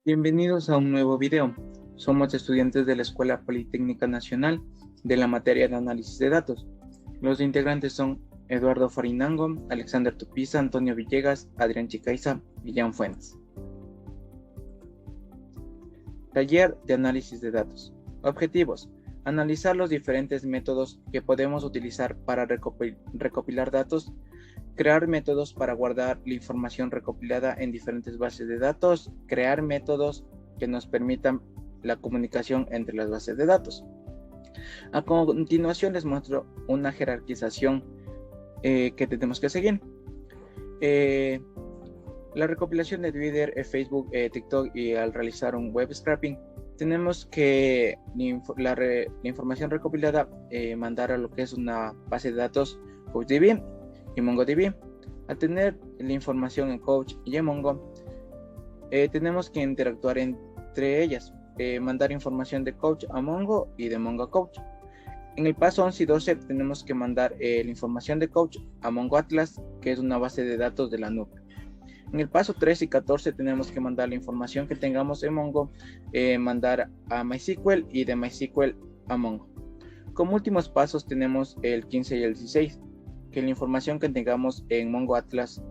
Bienvenidos a un nuevo video. Somos estudiantes de la Escuela Politécnica Nacional de la materia de análisis de datos. Los integrantes son Eduardo Farinango, Alexander Tupiza, Antonio Villegas, Adrián Chicaiza y Jan Fuentes. Taller de análisis de datos. Objetivos: analizar los diferentes métodos que podemos utilizar para recopilar datos, crear métodos para guardar la información recopilada en diferentes bases de datos, crear métodos que nos permitan la comunicación entre las bases de datos. A continuación les muestro una jerarquización que tenemos que seguir. La recopilación de Twitter, Facebook, TikTok y al realizar un web scraping, tenemos que la información recopilada mandar a lo que es una base de datos CouchDB y MongoDB. Al tener la información en Couch y en Mongo, tenemos que interactuar entre ellas, mandar información de Couch a Mongo y de Mongo a Couch. En el paso 11 y 12 tenemos que mandar la información de Couch a Mongo Atlas, que es una base de datos de la nube. En el paso 13 y 14 tenemos que mandar la información que tengamos en Mongo, mandar a MySQL y de MySQL a Mongo. Como últimos pasos tenemos el 15 y el 16, que la información que tengamos en Mongo Atlas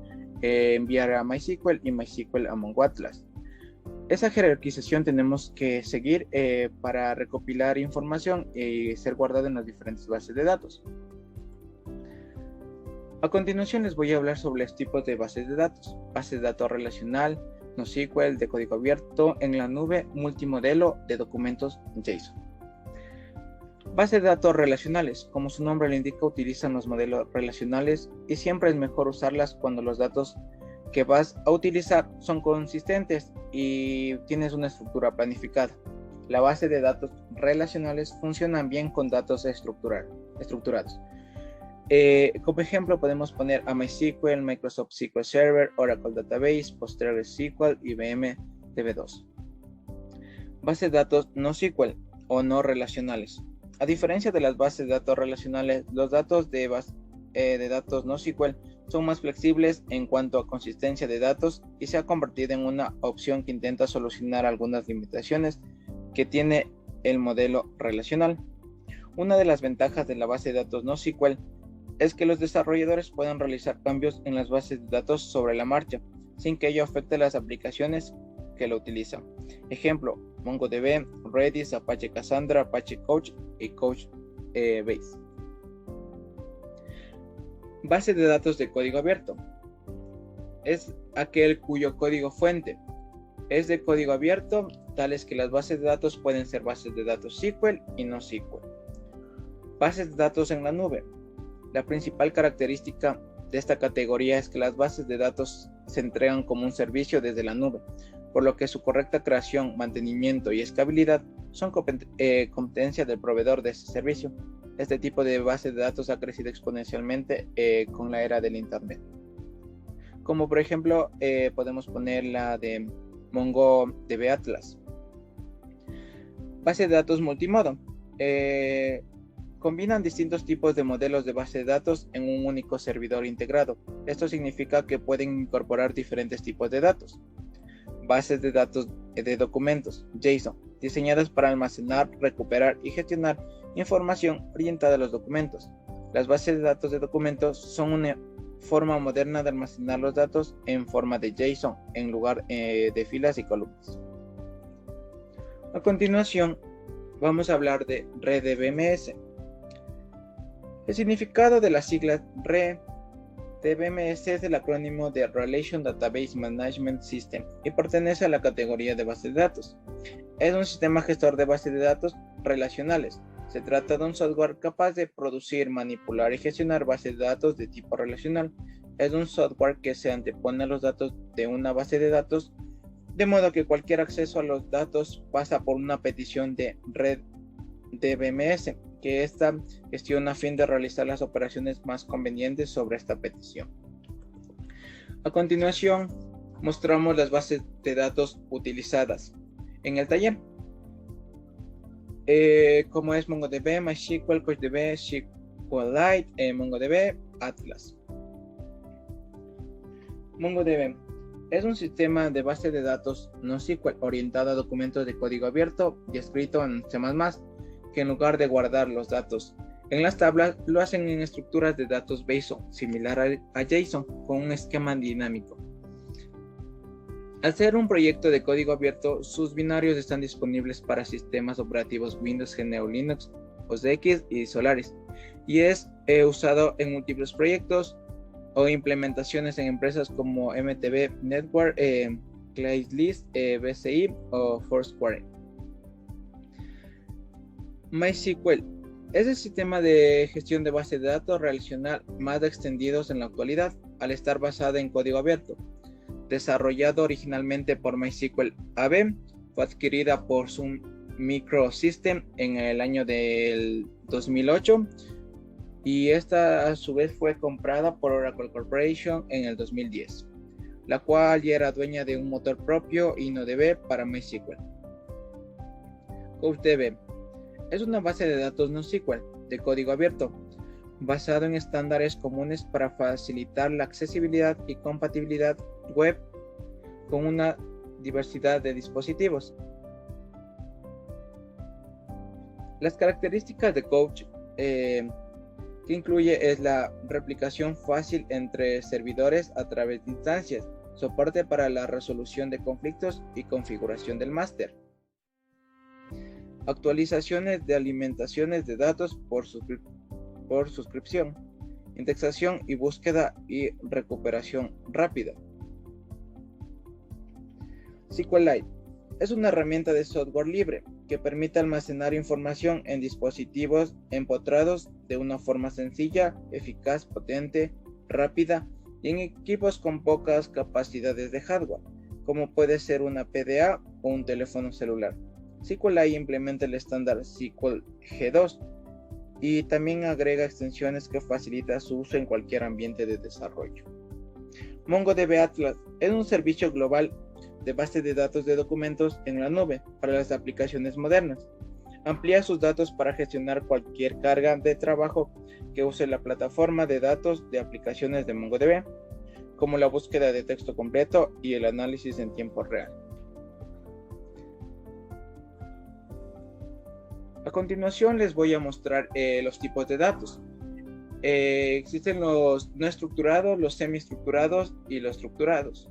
enviar a MySQL y MySQL a Mongo Atlas. Esa jerarquización tenemos que seguir para recopilar información y ser guardada en las diferentes bases de datos. A continuación les voy a hablar sobre los tipos de bases de datos. Base de datos relacional, NoSQL, de código abierto, en la nube, multimodelo, de documentos JSON. Base de datos relacionales, como su nombre lo indica, utilizan los modelos relacionales y siempre es mejor usarlas cuando los datos que vas a utilizar son consistentes y tienes una estructura planificada. La base de datos relacionales funcionan bien con datos estructurados. Como ejemplo podemos poner a MySQL, Microsoft SQL Server, Oracle Database, PostgreSQL, IBM DB2. Base de datos NoSQL o no relacionales. A diferencia de las bases de datos relacionales, los datos de datos NoSQL son más flexibles en cuanto a consistencia de datos y se ha convertido en una opción que intenta solucionar algunas limitaciones que tiene el modelo relacional. Una de las ventajas de la base de datos NoSQL es que los desarrolladores pueden realizar cambios en las bases de datos sobre la marcha, sin que ello afecte las aplicaciones que lo utilizan. Ejemplo: MongoDB, Redis, Apache Cassandra, Apache Couch y Couchbase. Base de datos de código abierto. Es aquel cuyo código fuente es de código abierto, tales que las bases de datos pueden ser bases de datos SQL y NoSQL. Bases de datos en la nube. La principal característica de esta categoría es que las bases de datos se entregan como un servicio desde la nube, por lo que su correcta creación, mantenimiento y escalabilidad son competencia del proveedor de ese servicio. Este tipo de base de datos ha crecido exponencialmente con la era del Internet. Como por ejemplo, podemos poner la de MongoDB Atlas. Base de datos multimodo. Combinan distintos tipos de modelos de base de datos en un único servidor integrado. Esto significa que pueden incorporar diferentes tipos de datos. Bases de datos de documentos, JSON, diseñadas para almacenar, recuperar y gestionar información orientada a los documentos. Las bases de datos de documentos son una forma moderna de almacenar los datos en forma de JSON en lugar de filas y columnas. A continuación, vamos a hablar de RDBMS. El significado de las siglas RDBMS es el acrónimo de Relation Database Management System y pertenece a la categoría de bases de datos. Es un sistema gestor de bases de datos relacionales. Se trata de un software capaz de producir, manipular y gestionar bases de datos de tipo relacional. Es un software que se antepone a los datos de una base de datos, de modo que cualquier acceso a los datos pasa por una petición de RDBMS, que esta gestiona a fin de realizar las operaciones más convenientes sobre esta petición. A continuación, mostramos las bases de datos utilizadas en el taller, como es MongoDB, MySQL, CouchDB, SQLite, MongoDB, Atlas. MongoDB Es un sistema de base de datos NoSQL orientado a documentos de código abierto y escrito en C++, que en lugar de guardar los datos en las tablas, lo hacen en estructuras de datos BASIC, similar a JSON, con un esquema dinámico. Al ser un proyecto de código abierto, sus binarios están disponibles para sistemas operativos Windows, GNU Linux, OS X y Solaris, y es usado en múltiples proyectos o implementaciones en empresas como MTV Network, Craigslist, BCI o Foursquare. MySQL es el sistema de gestión de base de datos relacional más extendidos en la actualidad, al estar basada en código abierto. Desarrollado originalmente por MySQL AB, fue adquirida por Sun Microsystems en el año del 2008 y esta a su vez fue comprada por Oracle Corporation en el 2010, la cual ya era dueña de un motor propio InnoDB para MySQL. CouchDB es una base de datos NoSQL de código abierto, basado en estándares comunes para facilitar la accesibilidad y compatibilidad web con una diversidad de dispositivos. Las características de Couch que incluye es la replicación fácil entre servidores a través de instancias, soporte para la resolución de conflictos y configuración del máster, actualizaciones de alimentaciones de datos por suscripción, indexación y búsqueda y recuperación rápida. SQLite es una herramienta de software libre que permite almacenar información en dispositivos empotrados de una forma sencilla, eficaz, potente, rápida y en equipos con pocas capacidades de hardware, como puede ser una PDA o un teléfono celular. SQLite implementa el estándar SQL G2 y también agrega extensiones que facilitan su uso en cualquier ambiente de desarrollo. MongoDB Atlas es un servicio global de base de datos de documentos en la nube para las aplicaciones modernas. Amplía sus datos para gestionar cualquier carga de trabajo que use la plataforma de datos de aplicaciones de MongoDB, como la búsqueda de texto completo y el análisis en tiempo real. A continuación les voy a mostrar los tipos de datos. Existen los no estructurados, los semiestructurados y los estructurados.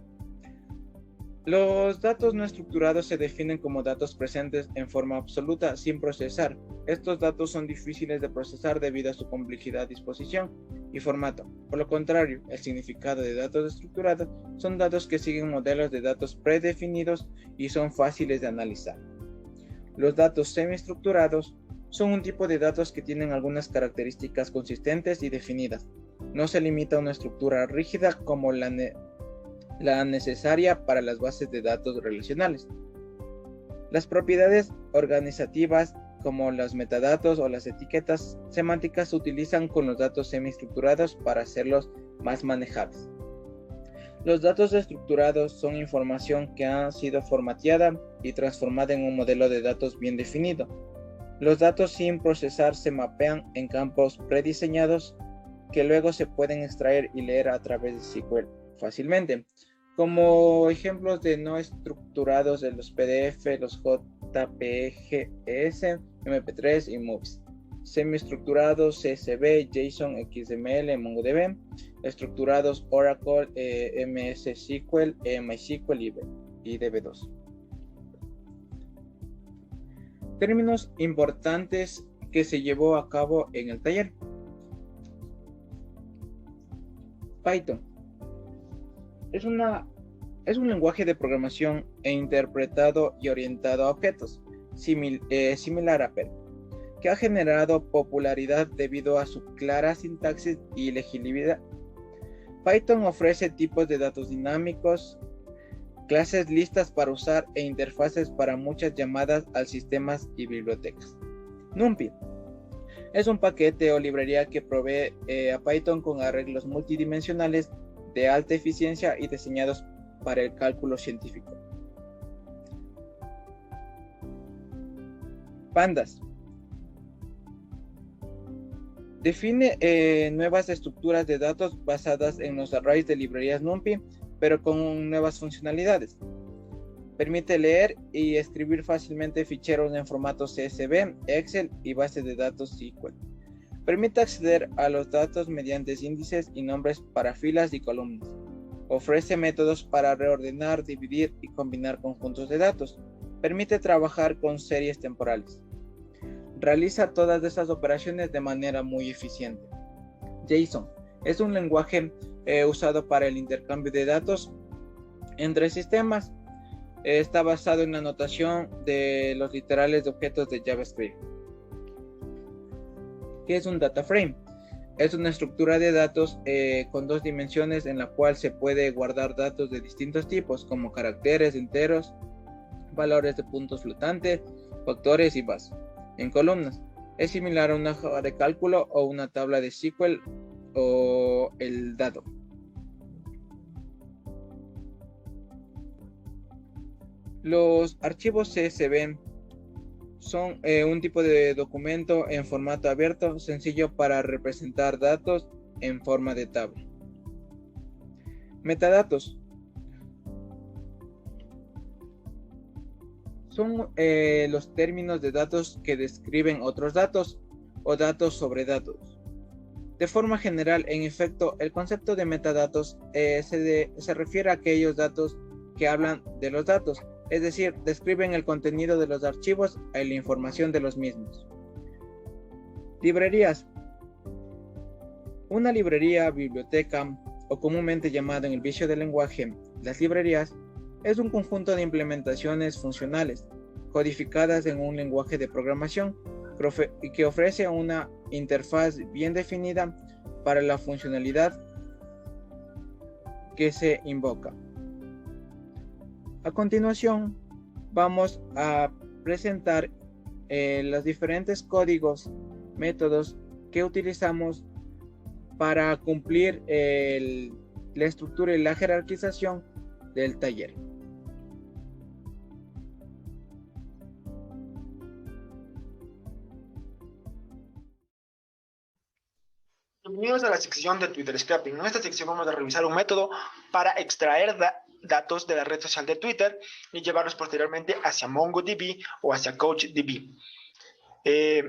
Los datos no estructurados se definen como datos presentes en forma absoluta sin procesar. Estos datos son difíciles de procesar debido a su complejidad, disposición y formato. Por lo contrario, el significado de datos estructurados son datos que siguen modelos de datos predefinidos y son fáciles de analizar. Los datos semiestructurados son un tipo de datos que tienen algunas características consistentes y definidas. No se limita a una estructura rígida como la necesaria para las bases de datos relacionales. Las propiedades organizativas como los metadatos o las etiquetas semánticas se utilizan con los datos semiestructurados para hacerlos más manejables. Los datos estructurados son información que ha sido formateada y transformada en un modelo de datos bien definido. Los datos sin procesar se mapean en campos prediseñados que luego se pueden extraer y leer a través de SQL fácilmente, como ejemplos de no estructurados de los PDF, los JPGs, MP3 y MOVIes. Semiestructurados CSV, JSON, XML, MongoDB, estructurados Oracle, MS SQL, MySQL y DB2. Términos importantes que se llevó a cabo en el taller. Python es un lenguaje de programación interpretado y orientado a objetos, similar a Perl, que ha generado popularidad debido a su clara sintaxis y legibilidad. Python ofrece tipos de datos dinámicos, clases listas para usar e interfaces para muchas llamadas a sistemas y bibliotecas. NumPy es un paquete o librería que provee a Python con arreglos multidimensionales de alta eficiencia y diseñados para el cálculo científico. Pandas define nuevas estructuras de datos basadas en los arrays de librerías NumPy, pero con nuevas funcionalidades. Permite leer y escribir fácilmente ficheros en formato CSV, Excel y bases de datos SQL. Permite acceder a los datos mediante índices y nombres para filas y columnas. Ofrece métodos para reordenar, dividir y combinar conjuntos de datos. Permite trabajar con series temporales. Realiza todas estas operaciones de manera muy eficiente. JSON es un lenguaje usado para el intercambio de datos entre sistemas. Está basado en la notación de los literales de objetos de JavaScript. ¿Qué es un data frame? Es una estructura de datos con dos dimensiones en la cual se puede guardar datos de distintos tipos como caracteres enteros, valores de puntos flotantes, factores y bases. En columnas, es similar a una hoja de cálculo o una tabla de SQL o el dado. Los archivos CSV son un tipo de documento en formato abierto sencillo para representar datos en forma de tabla. Metadatos son los términos de datos que describen otros datos o datos sobre datos. De forma general, en efecto, el concepto de metadatos se refiere a aquellos datos que hablan de los datos, es decir, describen el contenido de los archivos y la información de los mismos. Librerías. Una librería, biblioteca, o comúnmente llamada en el vicio del lenguaje, las librerías, es un conjunto de implementaciones funcionales, codificadas en un lenguaje de programación, que ofrece una interfaz bien definida para la funcionalidad que se invoca. A continuación, vamos a presentar los diferentes códigos, métodos que utilizamos para cumplir la estructura y la jerarquización del taller. Bienvenidos a la sección de Twitter Scraping. En esta sección vamos a revisar un método para extraer datos de la red social de Twitter y llevarlos posteriormente hacia MongoDB o hacia CouchDB.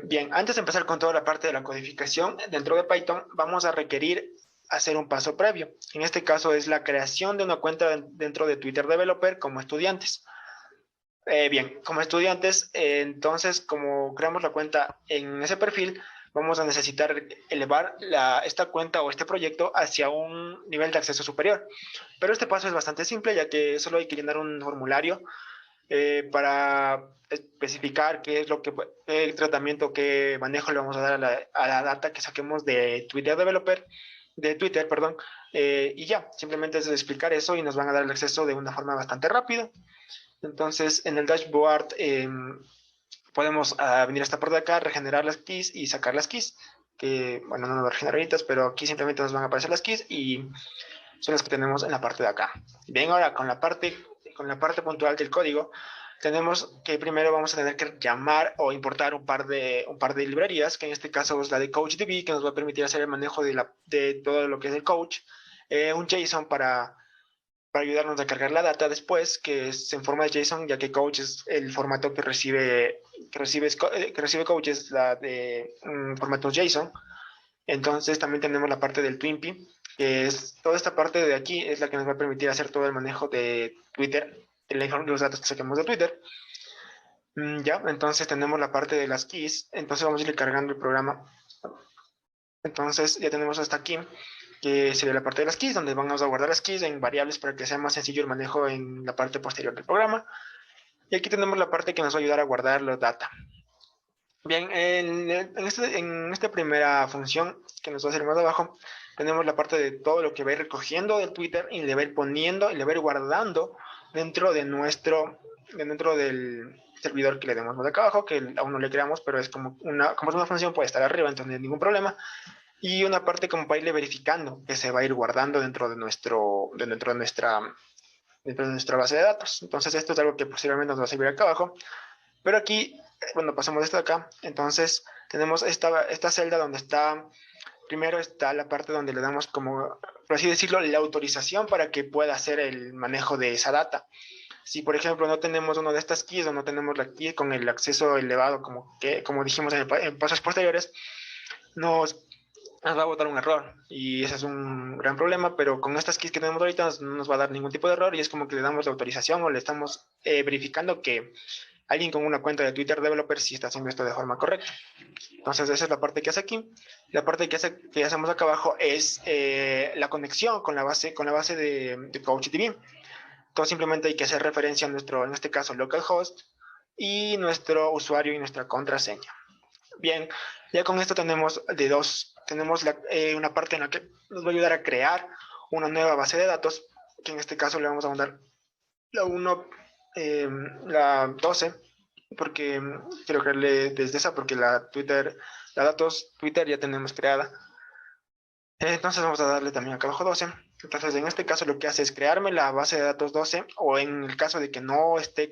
Bien, antes de empezar con toda la parte de la codificación dentro de Python, vamos a requerir hacer un paso previo. En este caso es la creación de una cuenta dentro de Twitter Developer como estudiantes. Bien, como estudiantes, entonces como creamos la cuenta en ese perfil, vamos a necesitar elevar esta cuenta o este proyecto hacia un nivel de acceso superior. Pero este paso es bastante simple, ya que solo hay que llenar un formulario para especificar qué es el tratamiento, qué manejo le vamos a dar a la data que saquemos de Twitter Developer, y ya, simplemente es explicar eso y nos van a dar el acceso de una forma bastante rápida. Entonces, en el dashboard podemos venir a esta parte de acá, regenerar las keys y sacar las keys, que, bueno, no nos va a regenerar ahorita, pero aquí simplemente nos van a aparecer las keys y son las que tenemos en la parte de acá. Bien, ahora con la parte puntual del código, tenemos que primero vamos a tener que llamar o importar un par de librerías, que en este caso es la de CouchDB, que nos va a permitir hacer el manejo de todo lo que es el coach, un JSON para ayudarnos a cargar la data después, que es en forma de JSON, ya que Couch es el formato que recibe Couch, es la de formatos JSON. Entonces también tenemos la parte del Twimpy, que es toda esta parte de aquí, es la que nos va a permitir hacer todo el manejo de Twitter, de los datos que saquemos de Twitter. Ya, entonces tenemos la parte de las keys, entonces vamos a ir cargando el programa. Entonces ya tenemos hasta aquí, que sería la parte de las keys, donde vamos a guardar las keys en variables para que sea más sencillo el manejo en la parte posterior del programa. Y aquí tenemos la parte que nos va a ayudar a guardar los data. Bien, en esta primera función que nos va a hacer más abajo, tenemos la parte de todo lo que va a ir recogiendo del Twitter y le va a ir poniendo y le va a ir guardando dentro del servidor que le demos más acá abajo, que aún no le creamos, pero es como es una función, puede estar arriba, entonces no hay ningún problema. Y una parte como para irle verificando que se va a ir guardando dentro de nuestra base de datos. Entonces esto es algo que posiblemente nos va a servir acá abajo. Pero aquí, bueno, pasamos esto de acá. Entonces tenemos esta celda donde está primero está la parte donde le damos como, por así decirlo, la autorización para que pueda hacer el manejo de esa data. Si, por ejemplo, no tenemos una de estas keys o no tenemos la key con el acceso elevado, como dijimos en pasos posteriores, nos va a botar un error y ese es un gran problema, pero con estas keys que tenemos ahorita no nos va a dar ningún tipo de error y es como que le damos la autorización o le estamos verificando que alguien con una cuenta de Twitter Developer sí está haciendo esto de forma correcta. Entonces esa es la parte que hace aquí. La parte que hacemos acá abajo es la conexión con la base de CouchDB. Entonces simplemente hay que hacer referencia a nuestro, en este caso, localhost y nuestro usuario y nuestra contraseña. Bien, ya con esto tenemos una parte en la que nos va a ayudar a crear una nueva base de datos, que en este caso le vamos a mandar la 1, la 12, porque quiero crearle desde esa, porque la datos Twitter ya tenemos creada. Entonces vamos a darle también acá abajo 12. Entonces en este caso lo que hace es crearme la base de datos 12 o en el caso de que no le esté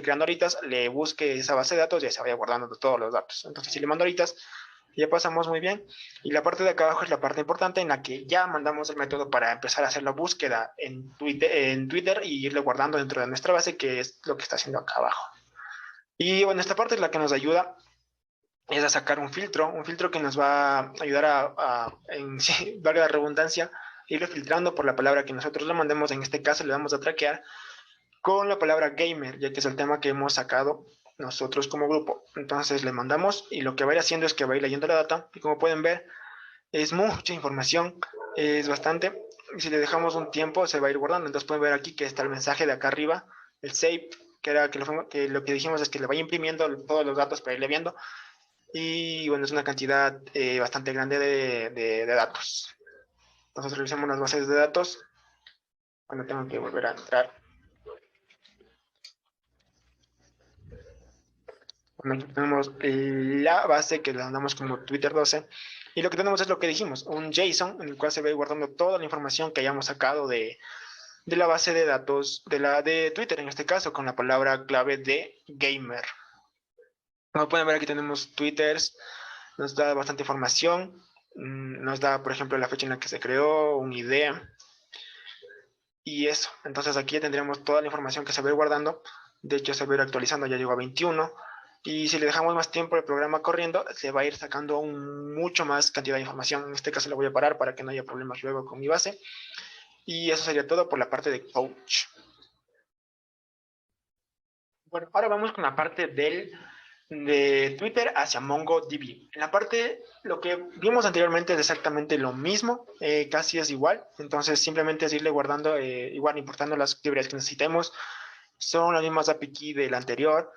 creando ahorita, le busque esa base de datos y ya se vaya guardando todos los datos. Entonces si le mando ahorita, ya pasamos muy bien. Y la parte de acá abajo es la parte importante en la que ya mandamos el método para empezar a hacer la búsqueda en Twitter y irle guardando dentro de nuestra base, que es lo que está haciendo acá abajo. Y bueno, esta parte es la que nos ayuda es a sacar un filtro que nos va a ayudar sí, valga la redundancia, irlo filtrando por la palabra que nosotros le mandemos. En este caso le vamos a traquear con la palabra gamer, ya que es el tema que hemos sacado nosotros como grupo. Entonces le mandamos y lo que va a ir haciendo es que va a ir leyendo la data y como pueden ver es mucha información, es bastante. Y si le dejamos un tiempo se va a ir guardando. Entonces pueden ver aquí que está el mensaje de acá arriba, el save, que lo que dijimos es que le vaya imprimiendo todos los datos para irle viendo. Y bueno, es una cantidad bastante grande de datos. Entonces revisamos las bases de datos. Bueno, tengo que volver a entrar. Bueno, aquí tenemos la base que la damos como Twitter 12. Y lo que tenemos es lo que dijimos, un JSON en el cual se va guardando toda la información que hayamos sacado de la base de datos de Twitter, en este caso, con la palabra clave de gamer. Como pueden ver, aquí tenemos Twitters, nos da bastante información, nos da, por ejemplo, la fecha en la que se creó, una idea, y eso. Entonces aquí ya tendríamos toda la información que se va a ir guardando. De hecho, se va a ir actualizando, ya llegó a 21. Y si le dejamos más tiempo el programa corriendo, se va a ir sacando mucho más cantidad de información. En este caso lo voy a parar para que no haya problemas luego con mi base. Y eso sería todo por la parte de Coach. Bueno, ahora vamos con la parte de Twitter hacia MongoDB. En la parte, lo que vimos anteriormente es exactamente lo mismo, casi es igual. Entonces simplemente es irle guardando, igual importando las librerías que necesitemos. Son las mismas API key del anterior.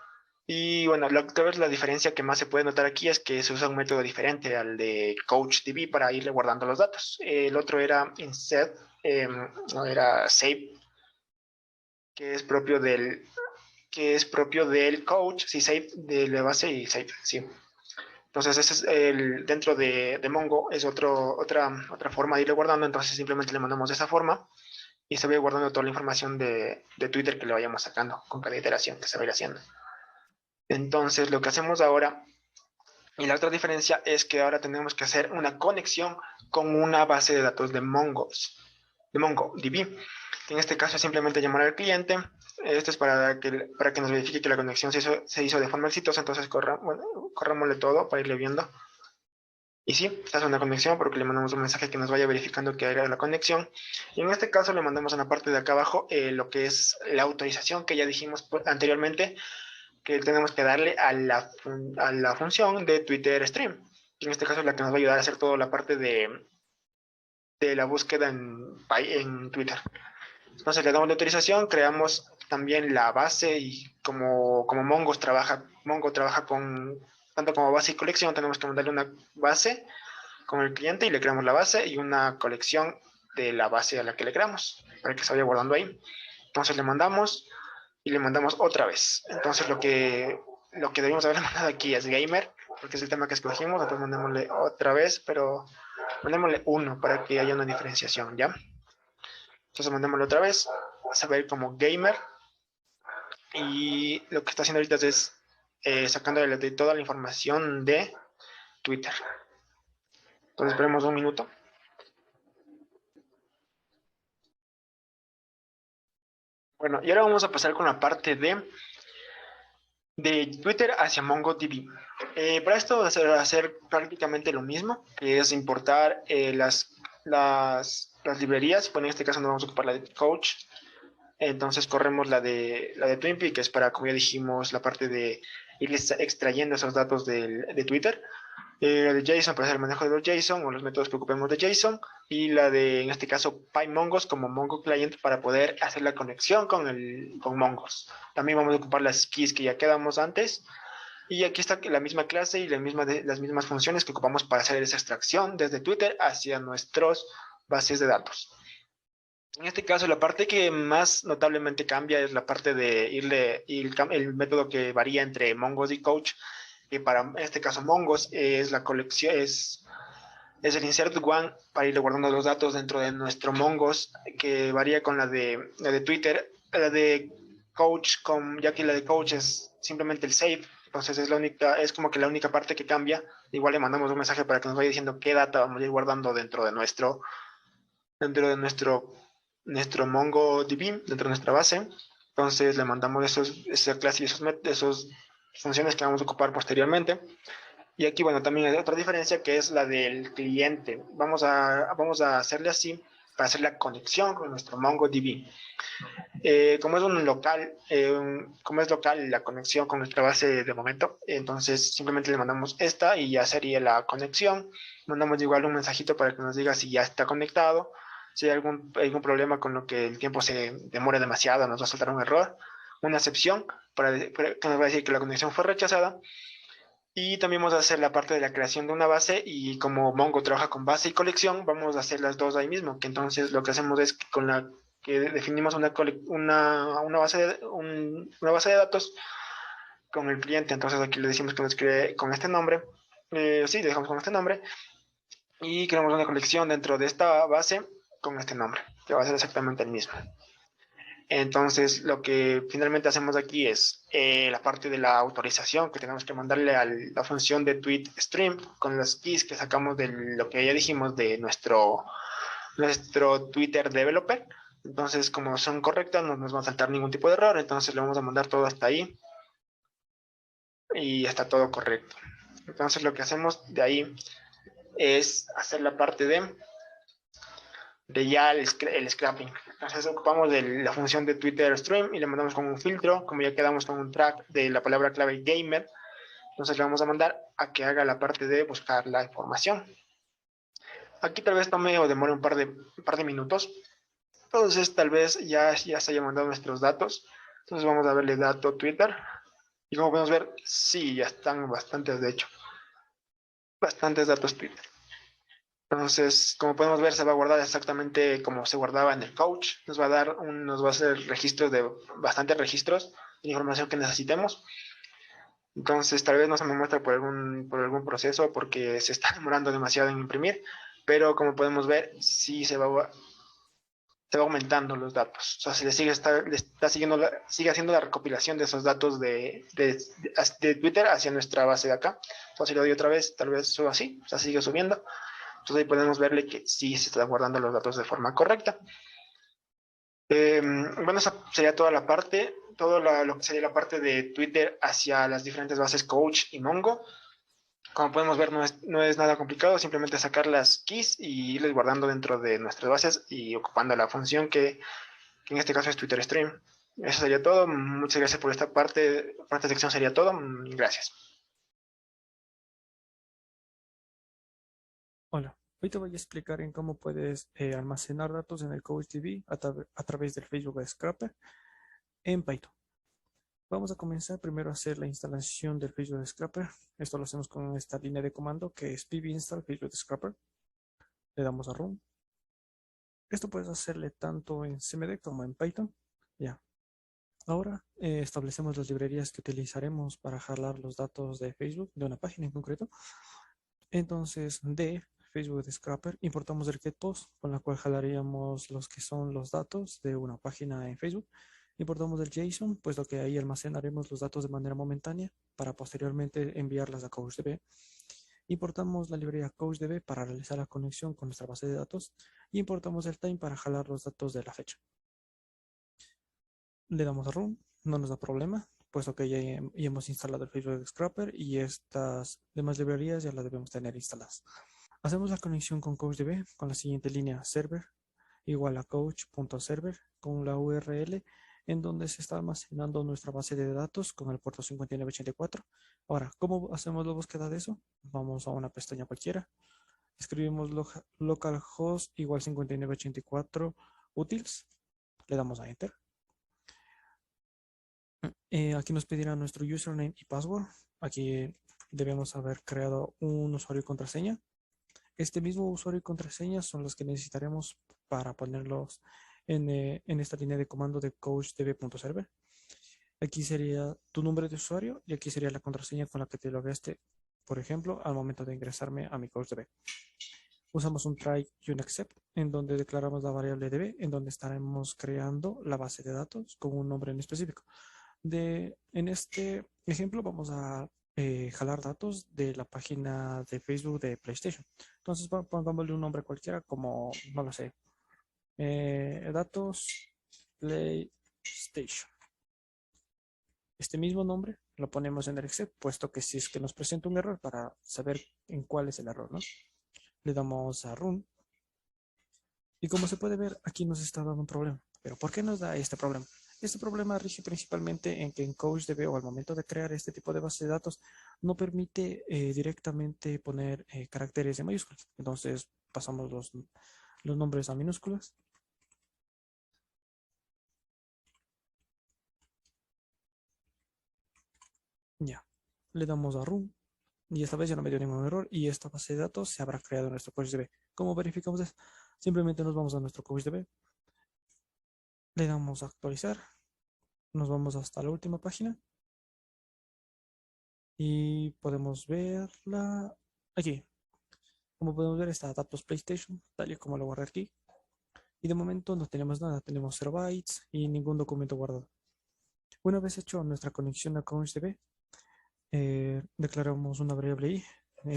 Y bueno, tal vez la diferencia que más se puede notar aquí es que se usa un método diferente al de CouchDB para irle guardando los datos. El otro era insert, no era save, que es propio del coach, sí, save de la base y save, sí. Entonces, ese es dentro de Mongo, es otra forma de irle guardando. Entonces, simplemente le mandamos de esa forma y se va guardando toda la información de Twitter que le vayamos sacando con cada iteración que se va a ir haciendo. Entonces, lo que hacemos ahora, y la otra diferencia es que ahora tenemos que hacer una conexión con una base de datos de MongoDB. En este caso, simplemente llamar al cliente. Esto es para que nos verifique que la conexión se hizo de forma exitosa. Entonces, corrámosle todo para irle viendo. Y sí, esta es una conexión porque le mandamos un mensaje que nos vaya verificando que haga la conexión. Y en este caso le mandamos en la parte de acá abajo lo que es la autorización que ya dijimos anteriormente, que tenemos que darle a la función de Twitter Stream. En este caso es la que nos va a ayudar a hacer toda la parte de la búsqueda en Twitter. Entonces le damos la autorización, creamos también la base y como Mongo trabaja con tanto como base y colección, tenemos que mandarle una base con el cliente y le creamos la base y una colección de la base a la que le creamos para que se vaya guardando ahí. Entonces le mandamos y le mandamos otra vez. Entonces lo que debemos haber mandado aquí es gamer, porque es el tema que escogimos. Entonces mandémosle otra vez, pero mandémosle 1 para que haya una diferenciación, ¿ya? Entonces mandémosle otra vez, se va a ir como gamer y lo que está haciendo ahorita es sacándole de toda la información de Twitter. Entonces esperemos un minuto. Bueno, y ahora vamos a pasar con la parte de Twitter hacia MongoDB. Para esto vamos a hacer prácticamente lo mismo, que es importar las librerías. Bueno, en este caso no vamos a ocupar la de Coach. Entonces corremos la de Twimpy, que es para, como ya dijimos, la parte de ir extrayendo esos datos de Twitter. La de JSON para hacer el manejo de los JSON o los métodos que ocupemos de JSON. Y la de, en este caso, PyMongos como Mongo Client para poder hacer la conexión con Mongos. También vamos a ocupar las keys que ya quedamos antes. Y aquí está la misma clase y las mismas funciones que ocupamos para hacer esa extracción desde Twitter hacia nuestras bases de datos. En este caso, la parte que más notablemente cambia es la parte de el método que varía entre Mongos y Coach, que para en este caso Mongos es la colección, es el insert one para ir guardando los datos dentro de nuestro Mongos, que varía con la de Twitter. La de Coach, ya que la de Coach es simplemente el save, entonces es como que la única parte que cambia. Igual le mandamos un mensaje para que nos vaya diciendo qué data vamos a ir guardando dentro de nuestro MongoDB, dentro de nuestra base. Entonces le mandamos esa clase y esas funciones que vamos a ocupar posteriormente. Y aquí, bueno, también hay otra diferencia que es la del cliente. Vamos a hacerle así para hacer la conexión con nuestro MongoDB. Como es local la conexión con nuestra base de momento, entonces simplemente le mandamos esta y ya sería la conexión. Mandamos igual un mensajito para que nos diga si ya está conectado. Si hay algún problema con lo que el tiempo se demore demasiado, nos va a saltar un error, una excepción que nos va a decir que la conexión fue rechazada. Y también vamos a hacer la parte de la creación de una base, y como Mongo trabaja con base y colección, vamos a hacer las dos ahí mismo, que entonces lo que hacemos es que definimos una base de datos con el cliente. Entonces aquí le decimos que nos cree con este nombre, sí, le dejamos con este nombre, y creamos una colección dentro de esta base con este nombre, que va a ser exactamente el mismo. Entonces, lo que finalmente hacemos aquí es la parte de la autorización, que tenemos que mandarle a la función de tweet stream con las keys que sacamos de lo que ya dijimos de nuestro Twitter developer. Entonces, como son correctas, no nos va a saltar ningún tipo de error. Entonces, le vamos a mandar todo hasta ahí y está todo correcto. Entonces, lo que hacemos de ahí es hacer la parte de ya el scrapping. Entonces ocupamos de la función de Twitter Stream y le mandamos con un filtro, como ya quedamos con un track de la palabra clave gamer. Entonces le vamos a mandar a que haga la parte de buscar la información. Aquí tal vez tome o demore un par de minutos. Entonces tal vez ya se haya mandado nuestros datos. Entonces vamos a verle dato Twitter. Y como podemos ver, sí, ya están bastantes, de hecho. Bastantes datos Twitter. Entonces, como podemos ver, se va a guardar exactamente como se guardaba en el coach. Nos va a hacer registros de bastantes registros de información que necesitemos. Entonces, tal vez no se me muestra por algún proceso porque se está demorando demasiado en imprimir, pero como podemos ver, sí se va aumentando los datos. O sea, se sigue haciendo la recopilación de esos datos de Twitter hacia nuestra base de acá. Entonces, si lo doy otra vez, tal vez suba así, o sea, sigue subiendo. Entonces ahí podemos verle que sí se están guardando los datos de forma correcta. Bueno, esa sería toda la parte, lo que sería la parte de Twitter hacia las diferentes bases Coach y Mongo. Como podemos ver, no es nada complicado, simplemente sacar las keys y irles guardando dentro de nuestras bases y ocupando la función que en este caso es Twitter Stream. Eso sería todo. Muchas gracias por esta parte. Por esta sección sería todo. Gracias. Hola, hoy te voy a explicar en cómo puedes almacenar datos en el CouchDB a través del Facebook Scraper en Python. Vamos a comenzar primero a hacer la instalación del Facebook Scraper. Esto lo hacemos con esta línea de comando que es pip install Facebook Scraper. Le damos a run. Esto puedes hacerle tanto en CMD como en Python. Ya. Ahora establecemos las librerías que utilizaremos para jalar los datos de Facebook de una página en concreto. Entonces, de Facebook Scraper importamos el getPost, con la cual jalaríamos los que son los datos de una página en Facebook. Importamos el JSON, puesto que ahí almacenaremos los datos de manera momentánea para posteriormente enviarlas a CouchDB. Importamos la librería CouchDB para realizar la conexión con nuestra base de datos y importamos el time para jalar los datos de la fecha. Le damos a Run, no nos da problema, puesto que ya hemos instalado el Facebook Scrapper y estas demás librerías ya las debemos tener instaladas. Hacemos la conexión con CouchDB con la siguiente línea: server igual a coach.server con la URL en donde se está almacenando nuestra base de datos con el puerto 5984. Ahora, ¿cómo hacemos la búsqueda de eso? Vamos a una pestaña cualquiera, escribimos localhost igual 5984 utils, le damos a enter. Aquí nos pedirá nuestro username y password. Aquí debemos haber creado un usuario y contraseña. Este mismo usuario y contraseña son los que necesitaremos para ponerlos en esta línea de comando de coachdb.server. Aquí sería tu nombre de usuario y aquí sería la contraseña con la que te logueaste, por ejemplo, al momento de ingresarme a mi CouchDB. Usamos un try y un except en donde declaramos la variable db en donde estaremos creando la base de datos con un nombre en específico. En este ejemplo vamos a jalar datos de la página de Facebook de PlayStation. Entonces pongámosle un nombre cualquiera como, no lo sé, datos PlayStation. Este mismo nombre lo ponemos en el except, puesto que si es que nos presenta un error para saber en cuál es el error, ¿no? Le damos a run. Y como se puede ver, aquí nos está dando un problema. ¿Pero por qué nos da este problema? Este problema rige principalmente en que en CouchDB o al momento de crear este tipo de base de datos no permite directamente poner caracteres en mayúsculas. Entonces pasamos los nombres a minúsculas. Ya, le damos a run y esta vez ya no me dio ningún error y esta base de datos se habrá creado en nuestro CouchDB. ¿Cómo verificamos eso? Simplemente nos vamos a nuestro CouchDB, le damos a actualizar, nos vamos hasta la última página y podemos verla aquí. Como podemos ver, está datos PlayStation, tal y como lo guardé aquí. Y de momento no tenemos nada, tenemos 0 bytes y ningún documento guardado. Una vez hecho nuestra conexión a CouchDB, declaramos una variable i,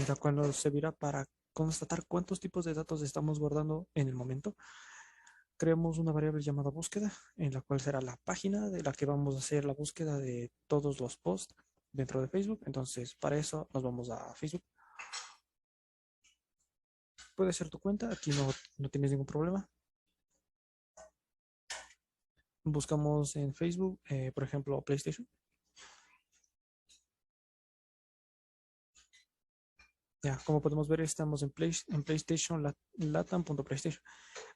la cual nos servirá para constatar cuántos tipos de datos estamos guardando en el momento. Creamos una variable llamada búsqueda, en la cual será la página de la que vamos a hacer la búsqueda de todos los posts dentro de Facebook. Entonces, para eso nos vamos a Facebook. Puede ser tu cuenta, aquí no tienes ningún problema. Buscamos en Facebook, por ejemplo, PlayStation. Ya, como podemos ver, estamos en PlayStation, latam.playstation.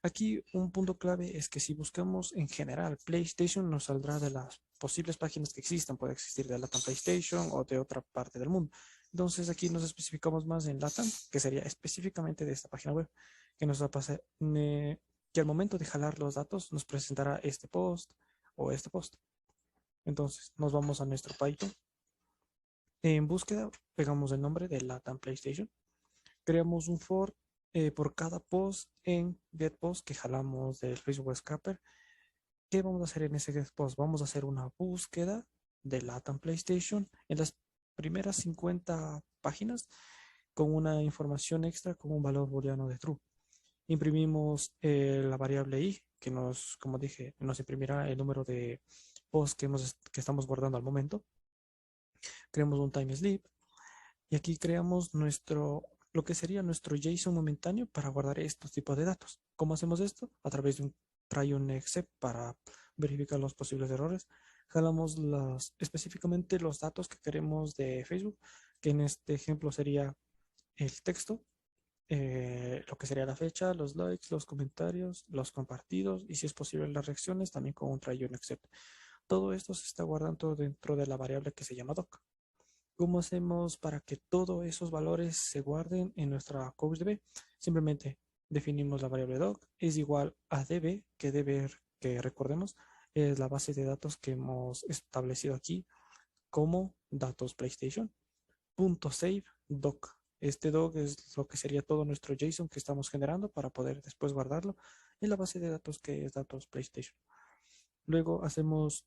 Aquí un punto clave es que si buscamos en general PlayStation, nos saldrá de las posibles páginas que existan. Puede existir de Latam PlayStation o de otra parte del mundo. Entonces aquí nos especificamos más en Latam, que sería específicamente de esta página web, que nos va a pasar, que al momento de jalar los datos nos presentará este post o este post. Entonces nos vamos a nuestro Python. En búsqueda, pegamos el nombre de Latam PlayStation. Creamos un for por cada post en getPost que jalamos del Facebook Scrapper. ¿Qué vamos a hacer en ese getPost? Vamos a hacer una búsqueda de Latam PlayStation en las primeras 50 páginas con una información extra con un valor booleano de true. Imprimimos la variable i que nos, como dije, nos imprimirá el número de posts que estamos guardando al momento. Creamos un timesleep y aquí creamos lo que sería nuestro JSON momentáneo para guardar estos tipos de datos. ¿Cómo hacemos esto? A través de un try y un except para verificar los posibles errores. Jalamos específicamente los datos que queremos de Facebook, que en este ejemplo sería el texto, lo que sería la fecha, los likes, los comentarios, los compartidos y si es posible las reacciones también con un try y un except. Todo esto se está guardando dentro de la variable que se llama doc. ¿Cómo hacemos para que todos esos valores se guarden en nuestra CouchDB? Simplemente definimos la variable doc es igual a db, que recordemos, es la base de datos que hemos establecido aquí como datos PlayStation. .save doc. Este doc es lo que sería todo nuestro JSON que estamos generando para poder después guardarlo en la base de datos que es datos PlayStation. Luego hacemos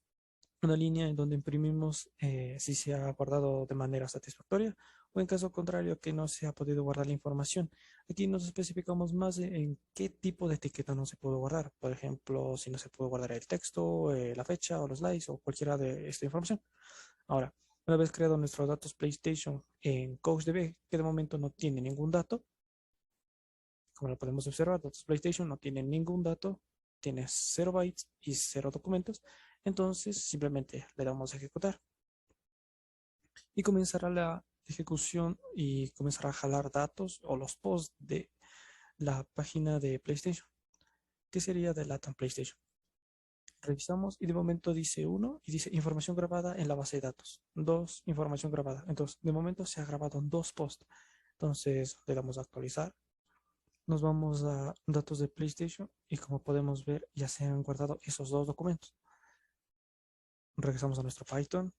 una línea en donde imprimimos si se ha guardado de manera satisfactoria o en caso contrario que no se ha podido guardar la información. Aquí nos especificamos más en qué tipo de etiqueta no se puede guardar. Por ejemplo, si no se puede guardar el texto, la fecha o los likes o cualquiera de esta información. Ahora, una vez creado nuestros datos PlayStation en CouchDB, que de momento no tiene ningún dato, como lo podemos observar, datos PlayStation no tiene ningún dato, tiene 0 bytes y 0 documentos. Entonces, simplemente le damos a ejecutar y comenzará la ejecución y comenzará a jalar datos o los posts de la página de PlayStation, que sería de Latam PlayStation. Revisamos y de momento dice 1 y dice información grabada en la base de datos. 2, información grabada. Entonces, de momento se ha grabado 2 posts. Entonces, le damos a actualizar. Nos vamos a datos de PlayStation y como podemos ver, ya se han guardado esos 2 documentos. Regresamos a nuestro Python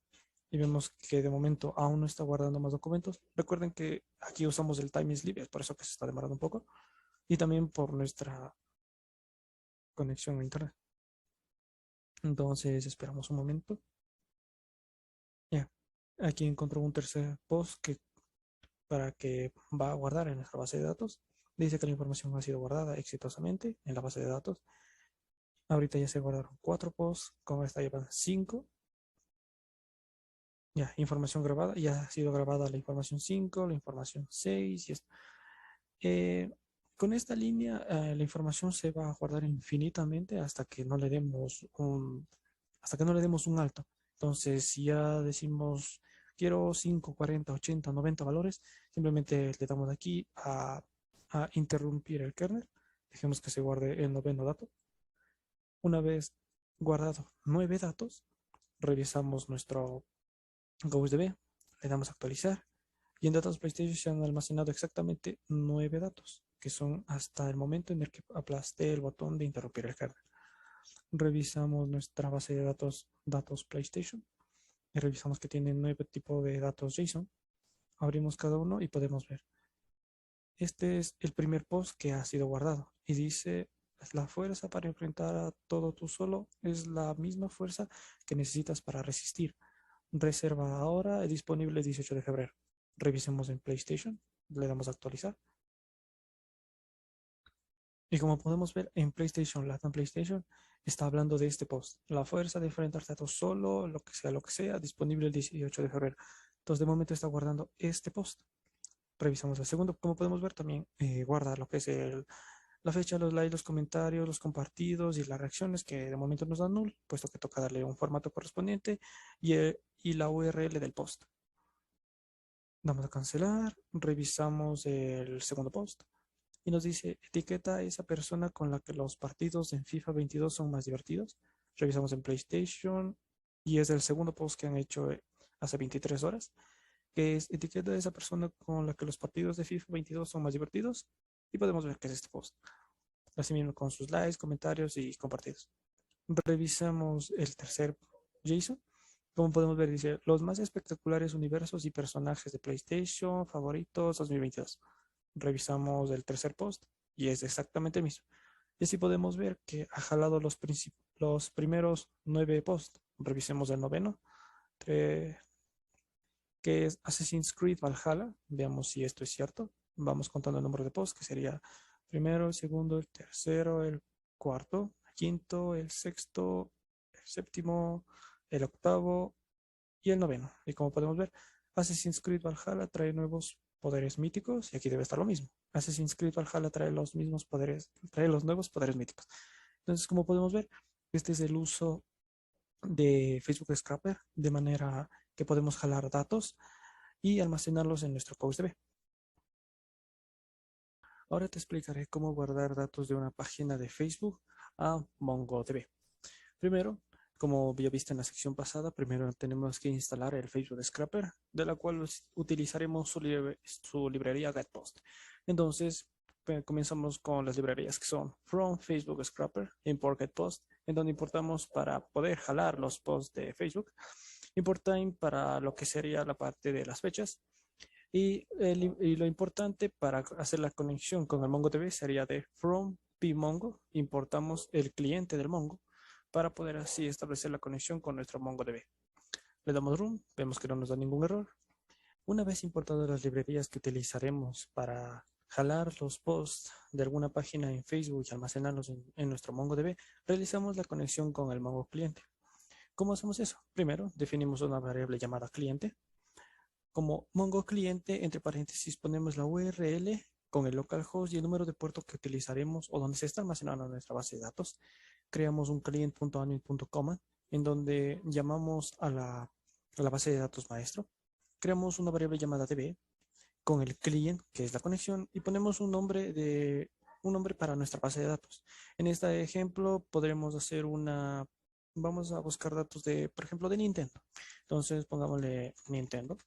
y vemos que de momento aún no está guardando más documentos. Recuerden que aquí usamos el time sleep, es por eso que se está demorando un poco. Y también por nuestra conexión a internet. Entonces esperamos un momento. Ya, aquí encontró un tercer post para que va a guardar en nuestra base de datos. Dice que la información ha sido guardada exitosamente en la base de datos. Ahorita ya se guardaron 4 posts, como esta llevan 5. Ya, información grabada, ya ha sido grabada la información 5, la información 6 y esto. Con esta línea, la información se va a guardar infinitamente hasta que no le demos un alto. Entonces, si ya decimos quiero 5, 40, 80, 90 valores, simplemente le damos aquí a interrumpir el kernel. Dejemos que se guarde el noveno dato. Una vez guardado 9 datos, revisamos nuestro GhostDB, le damos a actualizar y en datos PlayStation se han almacenado exactamente 9 datos, que son hasta el momento en el que aplasté el botón de interrumpir el kernel. Revisamos nuestra base de datos PlayStation y revisamos que tiene 9 tipos de datos JSON. Abrimos cada uno y podemos ver. Este es el primer post que ha sido guardado y dice: la fuerza para enfrentar a todo tú solo es la misma fuerza que necesitas para resistir. Reserva ahora, disponible el 18 de febrero. Revisemos en PlayStation, le damos a actualizar. Y como podemos ver en PlayStation, Latam PlayStation está hablando de este post. La fuerza de enfrentarse a todo solo, lo que sea, disponible el 18 de febrero. Entonces de momento está guardando este post. Revisamos el segundo. Como podemos ver también guarda lo que es la fecha, los likes, los comentarios, los compartidos y las reacciones que de momento nos dan null, puesto que toca darle un formato correspondiente y la URL del post. Damos a cancelar, revisamos el segundo post y nos dice: etiqueta a esa persona con la que los partidos en FIFA 22 son más divertidos. Revisamos en PlayStation y es el segundo post que han hecho hace 23 horas, que es: etiqueta a esa persona con la que los partidos de FIFA 22 son más divertidos, y podemos ver que es este post. Así mismo con sus likes, comentarios y compartidos. Revisamos el tercer JSON. Como podemos ver, dice: los más espectaculares universos y personajes de PlayStation favoritos 2022. Revisamos el tercer post y es exactamente el mismo. Y así podemos ver que ha jalado los primeros 9 posts. Revisemos el noveno, que es Assassin's Creed Valhalla. Veamos si esto es cierto. Vamos contando el número de posts, que sería primero, el segundo, el tercero, el cuarto, el quinto, el sexto, el séptimo, el octavo y el noveno. Y como podemos ver, Assassin's Creed Valhalla trae nuevos poderes míticos y aquí debe estar lo mismo. Assassin's Creed Valhalla trae los mismos poderes, trae los nuevos poderes míticos. Entonces, como podemos ver, este es el uso de Facebook Scrapper, de manera que podemos jalar datos y almacenarlos en nuestro CouchDB. Ahora te explicaré cómo guardar datos de una página de Facebook a MongoDB. Primero, como ya viste en la sección pasada, primero tenemos que instalar el Facebook Scrapper, de la cual utilizaremos su librería GetPost. Entonces, comenzamos con las librerías que son From Facebook Scrapper, Import GetPost, en donde importamos para poder jalar los posts de Facebook, Import Time para lo que sería la parte de las fechas, y lo importante para hacer la conexión con el MongoDB sería de From pmongo, importamos el cliente del Mongo para poder así establecer la conexión con nuestro MongoDB. Le damos run, vemos que no nos da ningún error. Una vez importadas las librerías que utilizaremos para jalar los posts de alguna página en Facebook y almacenarlos en nuestro MongoDB, realizamos la conexión con el Mongo cliente. ¿Cómo hacemos eso? Primero, definimos una variable llamada cliente. Como Mongo cliente, entre paréntesis, ponemos la URL con el localhost y el número de puerto que utilizaremos o donde se está almacenando nuestra base de datos. Creamos un client.admin.command en donde llamamos a la base de datos maestro. Creamos una variable llamada db con el client, que es la conexión, y ponemos un nombre para nuestra base de datos. En este ejemplo podremos hacer vamos a buscar datos por ejemplo, de Nintendo. Entonces pongámosle Nintendo,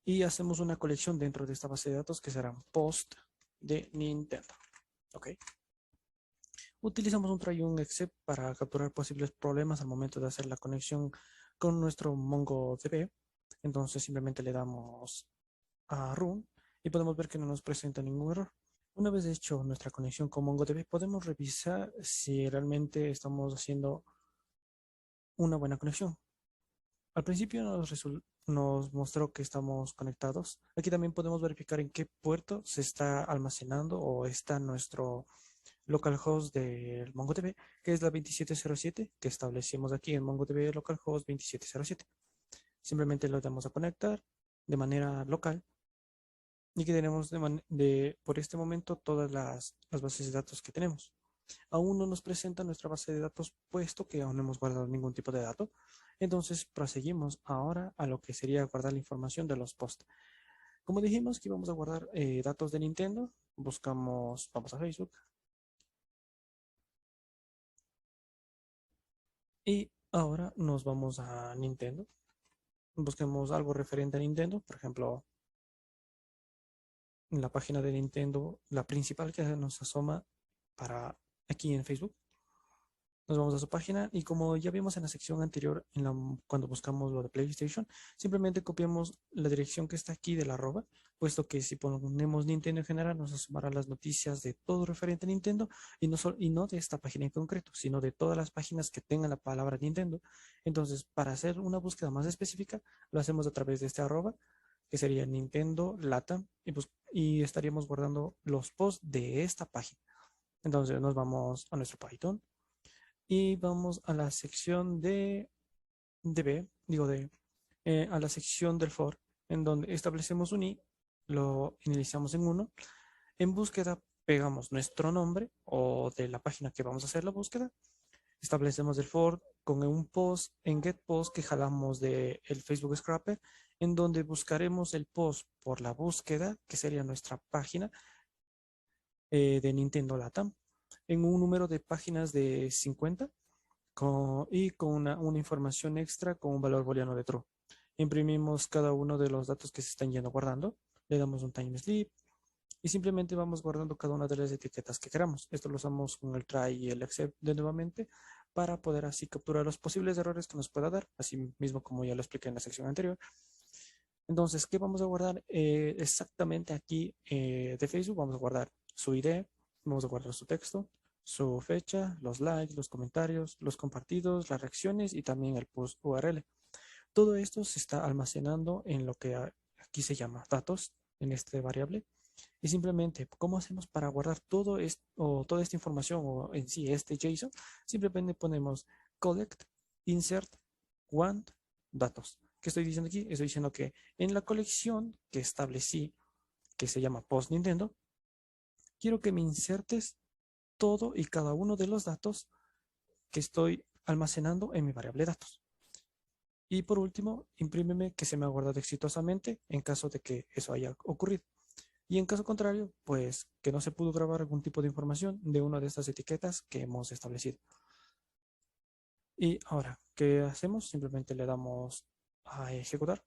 y hacemos una colección dentro de esta base de datos que serán post de Nintendo. Ok. Utilizamos un try un except para capturar posibles problemas al momento de hacer la conexión con nuestro MongoDB. Entonces simplemente le damos a run y podemos ver que no nos presenta ningún error. Una vez hecho nuestra conexión con MongoDB, podemos revisar si realmente estamos haciendo una buena conexión. Al principio nos mostró que estamos conectados. Aquí también podemos verificar en qué puerto se está almacenando o está nuestro localhost del MongoDB, que es la 2707 que establecimos aquí en MongoDB localhost 2707. Simplemente lo damos a conectar de manera local y que tenemos por este momento todas las bases de datos que tenemos. Aún no nos presenta nuestra base de datos puesto que aún no hemos guardado ningún tipo de dato. Entonces proseguimos ahora a lo que sería guardar la información de los posts. Como dijimos que íbamos a guardar datos de Nintendo, vamos a Facebook. Y ahora nos vamos a Nintendo. Busquemos algo referente a Nintendo, por ejemplo, en la página de Nintendo, la principal que nos asoma para aquí en Facebook. Nos vamos a su página y como ya vimos en la sección anterior, cuando buscamos lo de PlayStation, simplemente copiamos la dirección que está aquí del arroba, puesto que si ponemos Nintendo en general, nos asomará las noticias de todo referente a Nintendo y no de esta página en concreto, sino de todas las páginas que tengan la palabra Nintendo. Entonces, para hacer una búsqueda más específica, lo hacemos a través de este arroba, que sería Nintendo Latam, y estaríamos guardando los posts de esta página. Entonces, nos vamos a nuestro Python. Y vamos a la sección a la sección del for, en donde establecemos un i, lo iniciamos en 1. En búsqueda pegamos nuestro nombre o de la página que vamos a hacer la búsqueda. Establecemos el for con un post en getPost que jalamos del Facebook Scrapper, en donde buscaremos el post por la búsqueda, que sería nuestra página de Nintendo Latam, en un número de páginas de 50 y con una información extra con un valor booleano de true. Imprimimos cada uno de los datos que se están yendo guardando, le damos un time sleep y simplemente vamos guardando cada una de las etiquetas que queramos. Esto lo usamos con el try y el except de nuevamente para poder así capturar los posibles errores que nos pueda dar, así mismo como ya lo expliqué en la sección anterior. Entonces, ¿qué vamos a guardar exactamente aquí de Facebook? Vamos a guardar su ID, vamos a guardar su texto, su fecha, los likes, los comentarios, los compartidos, las reacciones y también el post URL. Todo esto se está almacenando en lo que aquí se llama datos, en esta variable. Y simplemente, ¿cómo hacemos para guardar todo esto, o toda esta información o en sí este JSON? Simplemente ponemos collect, insert, want, datos. ¿Qué estoy diciendo aquí? Estoy diciendo que en la colección que establecí, que se llama post Nintendo, quiero que me insertes todo y cada uno de los datos que estoy almacenando en mi variable datos. Y por último, imprímeme que se me ha guardado exitosamente en caso de que eso haya ocurrido. Y en caso contrario, pues que no se pudo grabar algún tipo de información de una de estas etiquetas que hemos establecido. Y ahora, ¿qué hacemos? Simplemente le damos a ejecutar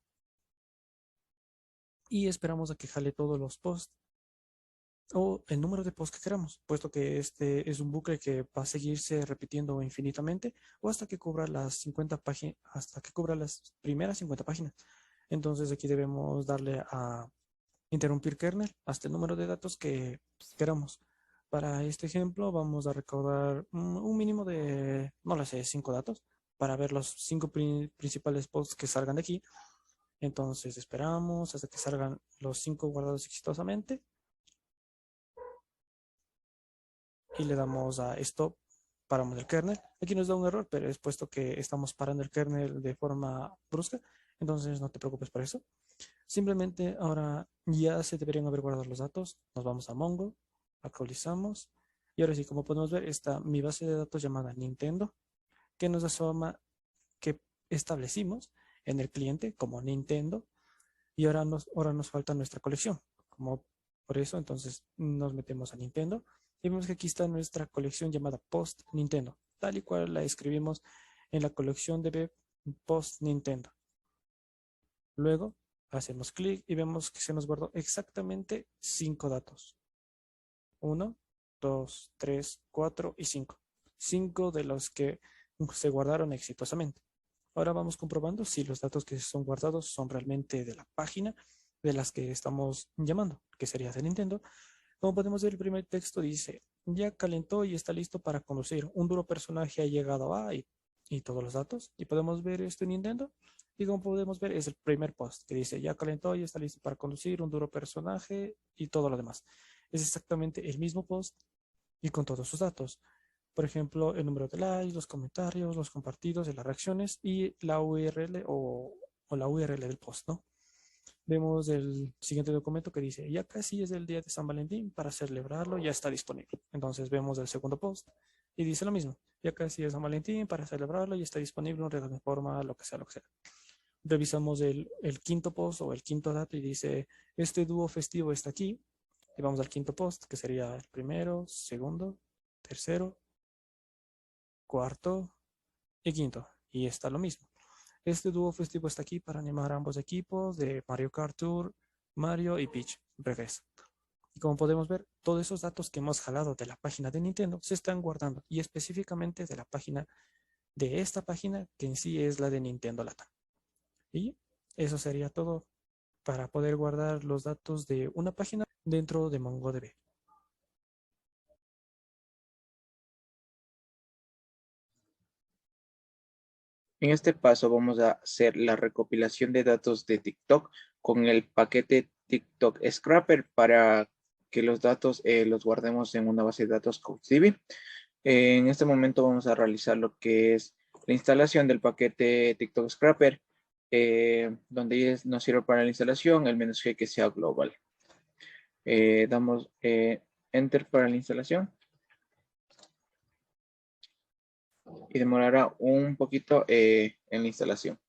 y esperamos a que jale todos los posts o el número de posts que queramos, puesto que este es un bucle que va a seguirse repitiendo infinitamente o hasta que cubra las 50 páginas, hasta que cubra las primeras 50 páginas. Entonces aquí debemos darle a interrumpir kernel hasta el número de datos que queramos. Para este ejemplo vamos a recaudar un mínimo de, no lo sé, 5 datos para ver los 5 principales posts que salgan de aquí. Entonces esperamos hasta que salgan los 5 guardados exitosamente. Y le damos a stop, paramos el kernel. Aquí nos da un error, pero es puesto que estamos parando el kernel de forma brusca, entonces no te preocupes por eso. Simplemente ahora ya se deberían haber guardado los datos. Nos vamos a Mongo, actualizamos. Y ahora sí, como podemos ver, está mi base de datos llamada Nintendo, que nos asoma que establecimos en el cliente como Nintendo. Y ahora nos falta nuestra colección. Como por eso, entonces nos metemos a Nintendo y vemos que aquí está nuestra colección llamada Post Nintendo, tal y cual la escribimos en la colección de web Post Nintendo. Luego hacemos clic y vemos que se nos guardó exactamente 5 datos. 1, 2, 3, 4 y 5. 5 de los que se guardaron exitosamente. Ahora vamos comprobando si los datos que son guardados son realmente de la página de las que estamos llamando, que sería de Nintendo. Como podemos ver, el primer texto dice, ya calentó y está listo para conducir. Un duro personaje ha llegado a y todos los datos. Y podemos ver esto en Nintendo. Y como podemos ver, es el primer post que dice, ya calentó y está listo para conducir. Un duro personaje y todo lo demás. Es exactamente el mismo post y con todos sus datos. Por ejemplo, el número de likes, los comentarios, los compartidos, las reacciones y la URL o la URL del post, ¿no? Vemos el siguiente documento que dice, ya casi es el día de San Valentín, para celebrarlo ya está disponible. Entonces vemos el segundo post y dice lo mismo, ya casi es San Valentín, para celebrarlo ya está disponible un regalo en forma, lo que sea, lo que sea. Revisamos el quinto post o el quinto dato y dice, este dúo festivo está aquí. Y vamos al quinto post, que sería el primero, segundo, tercero, cuarto y quinto. Y está lo mismo. Este dúo festivo está aquí para animar a ambos equipos de Mario Kart Tour, Mario y Peach. Regresa. Y como podemos ver, todos esos datos que hemos jalado de la página de Nintendo se están guardando y específicamente de la página de esta página que en sí es la de Nintendo Latam. Y eso sería todo para poder guardar los datos de una página dentro de MongoDB. En este paso vamos a hacer la recopilación de datos de TikTok con el paquete TikTok Scraper para que los datos los guardemos en una base de datos CouchDB. En este momento vamos a realizar lo que es la instalación del paquete TikTok Scraper, donde nos sirve para la instalación el menos G que sea global. Damos Enter para la instalación. Y demorará un poquito en la instalación.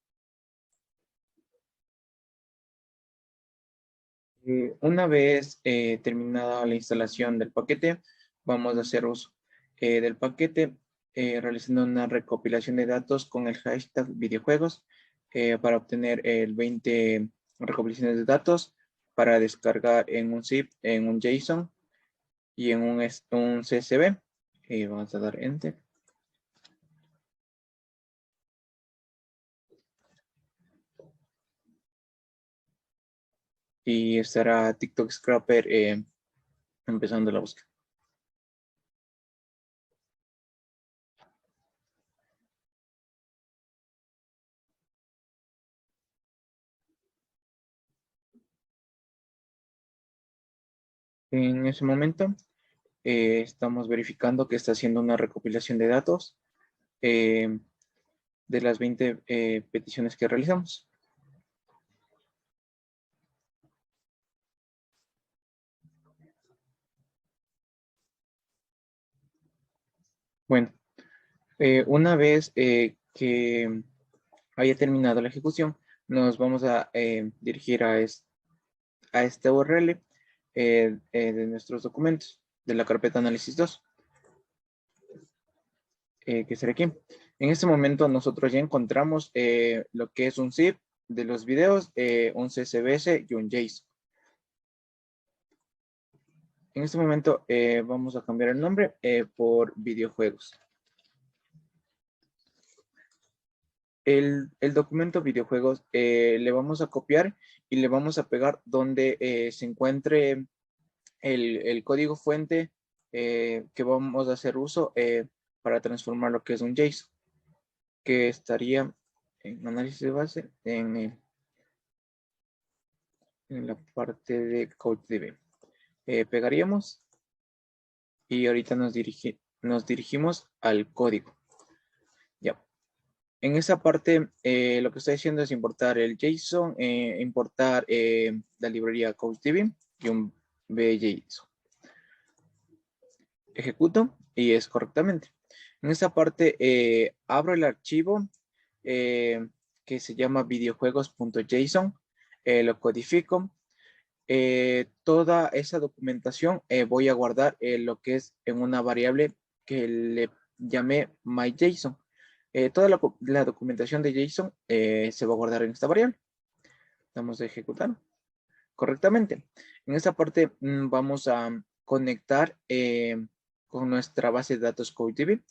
Una vez terminada la instalación del paquete, vamos a hacer uso del paquete realizando una recopilación de datos con el hashtag videojuegos para obtener el 20 recopilaciones de datos para descargar en un zip, en un JSON y en un CSV. Vamos a dar Enter. Y estará TikTok Scraper empezando la búsqueda. En ese momento estamos verificando que está haciendo una recopilación de datos de las 20 peticiones que realizamos. Bueno, una vez que haya terminado la ejecución, nos vamos a dirigir a esta URL de nuestros documentos de la carpeta análisis 2, que será aquí. En este momento nosotros ya encontramos lo que es un zip de los videos, un CSV y un JSON. En este momento vamos a cambiar el nombre por videojuegos. El documento videojuegos le vamos a copiar y le vamos a pegar donde se encuentre el código fuente que vamos a hacer uso para transformar lo que es un JSON, que estaría en análisis de base, en en la parte de CodeDB. Pegaríamos y ahorita nos dirigimos al código. Ya. En esa parte, lo que estoy haciendo es importar el JSON, importar la librería CodeDB y un BJSON. Ejecuto y es correctamente. En esa parte, abro el archivo que se llama videojuegos.json, lo codifico. Toda esa documentación voy a guardar lo que es en una variable que le llamé myJSON. Toda la documentación de JSON se va a guardar en esta variable. Vamos a ejecutar correctamente. En esta parte vamos a conectar con nuestra base de datos CodeDB.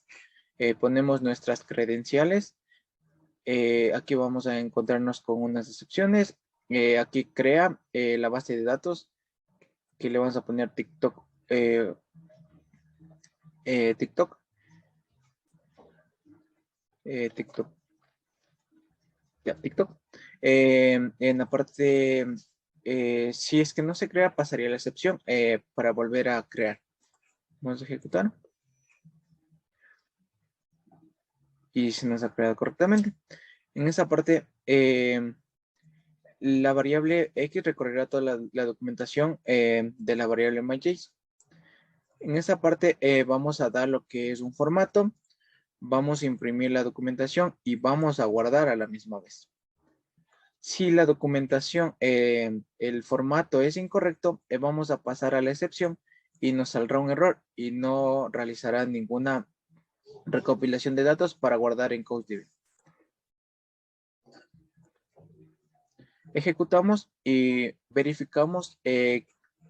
Ponemos nuestras credenciales. Aquí vamos a encontrarnos con unas excepciones. Aquí crea la base de datos que le vamos a poner TikTok. TikTok. TikTok. Ya, TikTok. En la parte, si es que no se crea, pasaría la excepción para volver a crear. Vamos a ejecutar. Y se nos ha creado correctamente. En esa parte, la variable X recorrerá toda la documentación de la variable myJSON. En esa parte vamos a dar lo que es un formato, vamos a imprimir la documentación y vamos a guardar a la misma vez. Si la documentación, el formato es incorrecto, vamos a pasar a la excepción y nos saldrá un error y no realizará ninguna recopilación de datos para guardar en CodeDB. Ejecutamos y verificamos que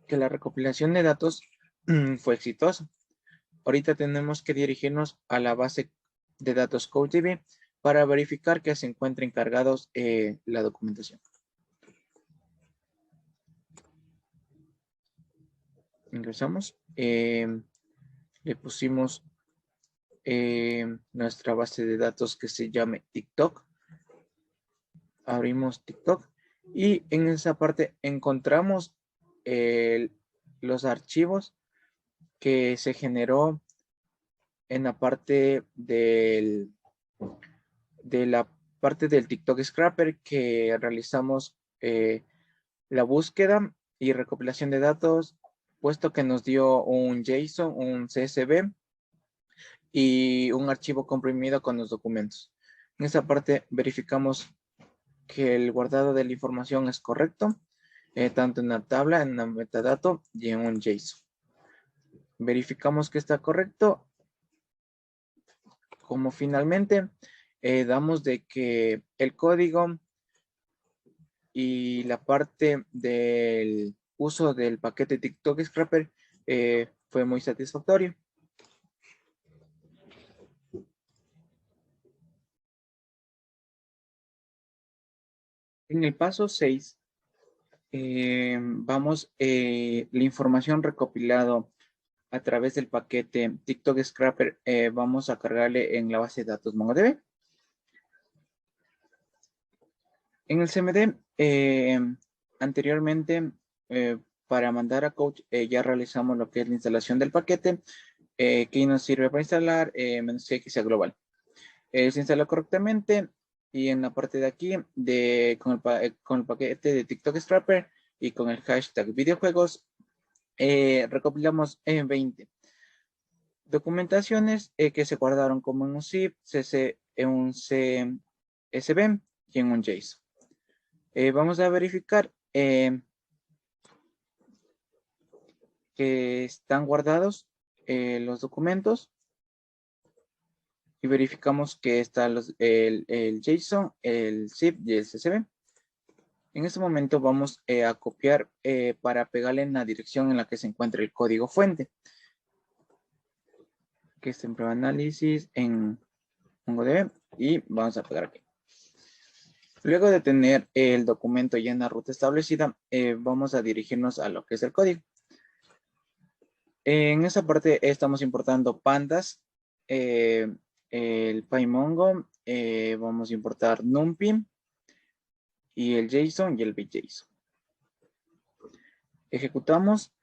la recopilación de datos fue exitosa. Ahorita tenemos que dirigirnos a la base de datos CodeDB para verificar que se encuentren cargados la documentación. Ingresamos. Le pusimos nuestra base de datos que se llame TikTok. Abrimos TikTok y en esa parte encontramos los archivos que se generó en la parte de la parte del TikTok Scraper que realizamos la búsqueda y recopilación de datos, puesto que nos dio un JSON, un CSV y un archivo comprimido con los documentos. En esta parte verificamos que el guardado de la información es correcto, tanto en la tabla, en la metadato y en un JSON. Verificamos que está correcto. Como finalmente damos de que el código y la parte del uso del paquete TikTok Scraper fue muy satisfactorio. En el paso 6 vamos la información recopilado a través del paquete TikTok Scraper, vamos a cargarle en la base de datos MongoDB. En el CMD, anteriormente, para mandar a Coach, ya realizamos lo que es la instalación del paquete, que nos sirve para instalar -x global. Se instala correctamente y en la parte de aquí, con el paquete de TikTok Scraper y con el hashtag videojuegos, recopilamos en 20 documentaciones que se guardaron como en un zip, en un CSV y en un JSON. Vamos a verificar que están guardados los documentos y verificamos que están el JSON, el zip y el CSV. En este momento vamos a copiar para pegarle en la dirección en la que se encuentra el código fuente, que está en prueba de análisis en MongoDB, y vamos a pegar aquí. Luego de tener el documento ya en la ruta establecida, vamos a dirigirnos a lo que es el código. En esa parte estamos importando pandas, el PyMongo, vamos a importar NumPy y el JSON y el BJSON. Ejecutamos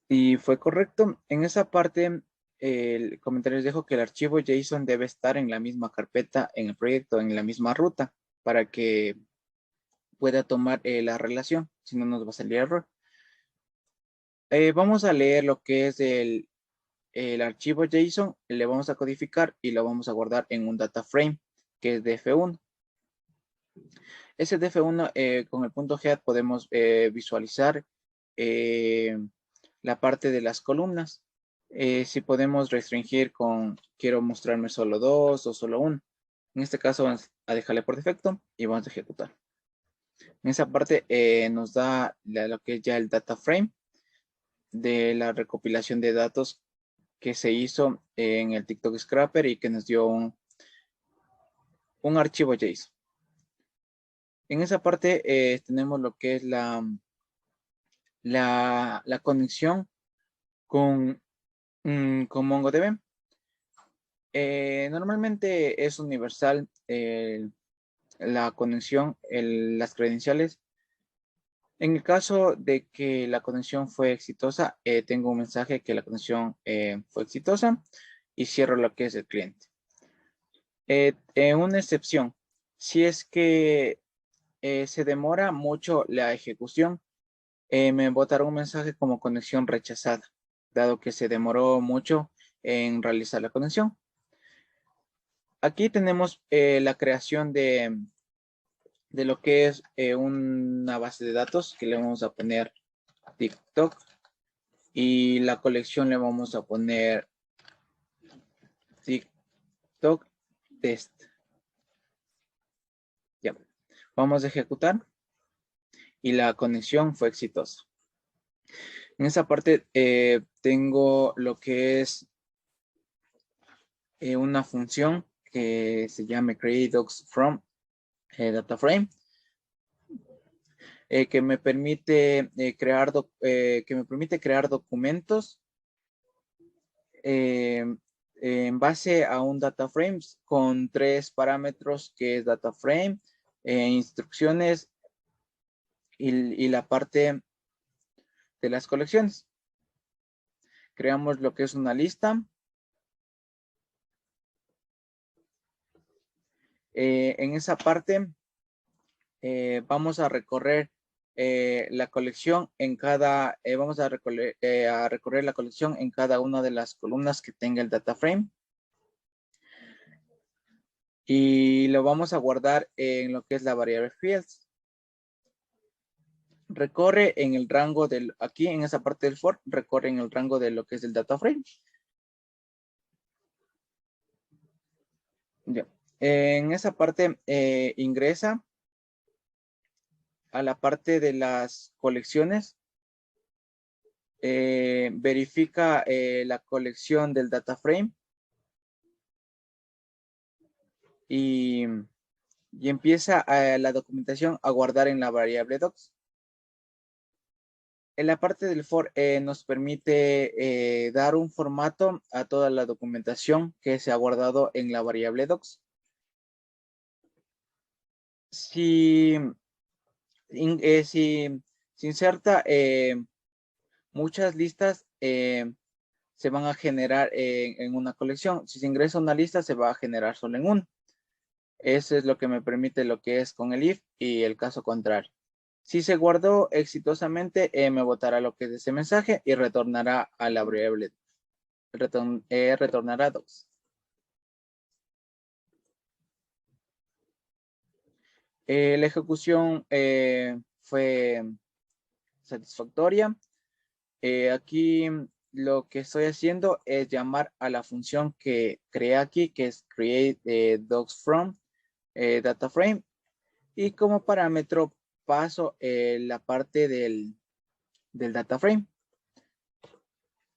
y fue correcto. En esa parte, el comentario les dejo que el archivo JSON debe estar en la misma carpeta, en el proyecto, en la misma ruta, para que pueda tomar la relación, si no nos va a salir error. Vamos a leer lo que es el archivo JSON, le vamos a codificar y lo vamos a guardar en un data frame, que es df1. Ese df1 con el punto head podemos visualizar la parte de las columnas. Si podemos restringir con quiero mostrarme solo 2 o solo 1. En este caso vamos a dejarle por defecto y vamos a ejecutar. En esa parte nos da lo que es ya el data frame de la recopilación de datos que se hizo en el TikTok Scraper y que nos dio un archivo JSON. En esa parte tenemos lo que es la conexión con MongoDB. Normalmente es universal la conexión, las credenciales. En el caso de que la conexión fue exitosa, tengo un mensaje que la conexión fue exitosa y cierro lo que es el cliente. Una excepción, si es que se demora mucho la ejecución, me botará un mensaje como conexión rechazada, dado que se demoró mucho en realizar la conexión. Aquí tenemos la creación de lo que es una base de datos que le vamos a poner TikTok y la colección le vamos a poner TikTok test. Ya, vamos a ejecutar y la conexión fue exitosa. En esa parte tengo lo que es una función que se llama createDocsFrom data frame, que me permite crear documentos en base a un data frame con 3 parámetros que es data frame, instrucciones y la parte de las colecciones. Creamos lo que es una lista. En esa parte vamos a recorrer la colección en cada, vamos a recorrer la colección en cada una de las columnas que tenga el data frame. Y lo vamos a guardar en lo que es la variable fields. Recorre en el rango del, aquí en esa parte del for, recorre en el rango de lo que es el data frame. Ya. En esa parte ingresa a la parte de las colecciones, verifica la colección del data frame y empieza la documentación a guardar en la variable docs. En la parte del for nos permite dar un formato a toda la documentación que se ha guardado en la variable docs. Si inserta muchas listas, se van a generar en una colección. Si se ingresa una lista, se va a generar solo en una. Eso es lo que me permite lo que es con el if y el caso contrario. Si se guardó exitosamente, me botará lo que es ese mensaje y retornará a la variable. Retornará docs. La ejecución fue satisfactoria. Aquí lo que estoy haciendo es llamar a la función que creé aquí, que es create docs from data frame. Y como parámetro paso la parte del data frame.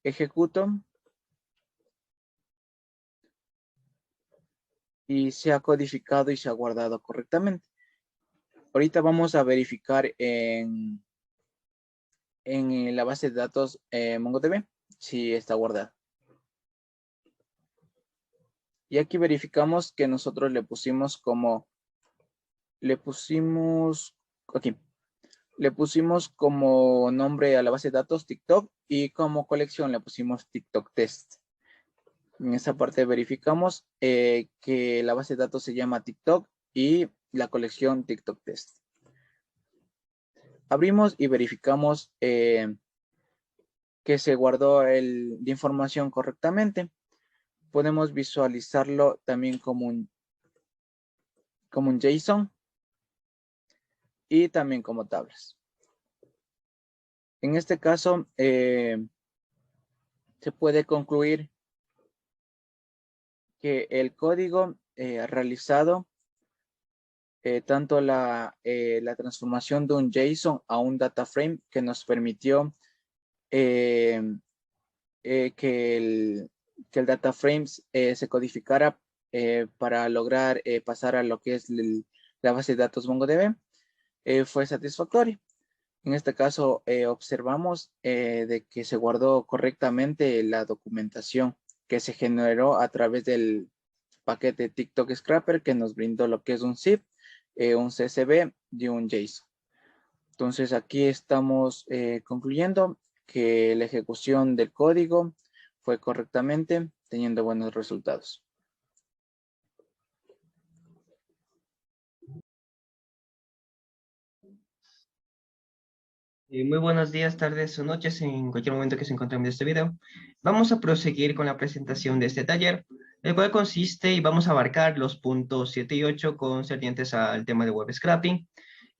Ejecuto. Y se ha codificado y se ha guardado correctamente. Ahorita vamos a verificar en la base de datos MongoDB si está guardada. Y aquí verificamos que nosotros le pusimos aquí, Le pusimos como nombre a la base de datos TikTok y como colección le pusimos TikTok Test. En esa parte verificamos que la base de datos se llama TikTok y la colección TikTok Test. Abrimos y verificamos que se guardó la información correctamente. Podemos visualizarlo también como un JSON y también como tablas. En este caso, se puede concluir que el código realizado, tanto la transformación de un JSON a un data frame que nos permitió que el data frame se codificara para lograr pasar a lo que es la base de datos MongoDB, fue satisfactorio. En este caso, observamos de que se guardó correctamente la documentación que se generó a través del paquete TikTok Scrapper que nos brindó lo que es un zip, un CSV y un JSON. Entonces, aquí estamos concluyendo que la ejecución del código fue correctamente, teniendo buenos resultados. Muy buenos días, tardes o noches en cualquier momento que se encuentren viendo este video. Vamos a proseguir con la presentación de este taller, el cual consiste y vamos a abarcar los puntos 7 y 8 concernientes al tema de web scraping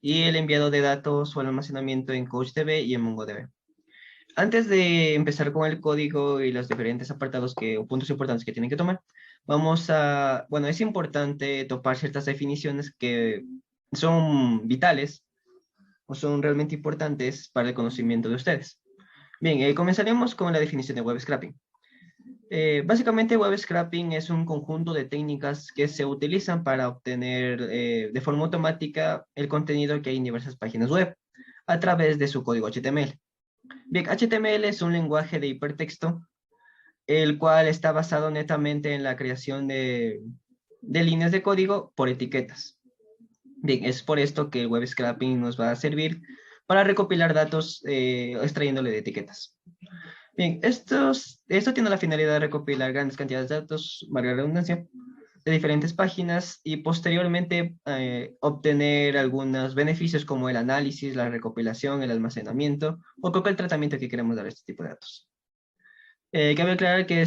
y el enviado de datos o el almacenamiento en CouchDB y en MongoDB. Antes de empezar con el código y los diferentes apartados o puntos importantes que tienen que tomar, bueno, es importante topar ciertas definiciones que son vitales o son realmente importantes para el conocimiento de ustedes. Bien, comenzaremos con la definición de web scraping. Básicamente, web scraping es un conjunto de técnicas que se utilizan para obtener de forma automática el contenido que hay en diversas páginas web a través de su código HTML. Bien, HTML es un lenguaje de hipertexto, el cual está basado netamente en la creación de líneas de código por etiquetas. Bien, es por esto que el web scraping nos va a servir para recopilar datos extrayéndole de etiquetas. Bien, esto tiene la finalidad de recopilar grandes cantidades de datos, valga la redundancia, de diferentes páginas y posteriormente obtener algunos beneficios como el análisis, la recopilación, el almacenamiento o cualquier tratamiento que queremos dar a este tipo de datos. Cabe aclarar que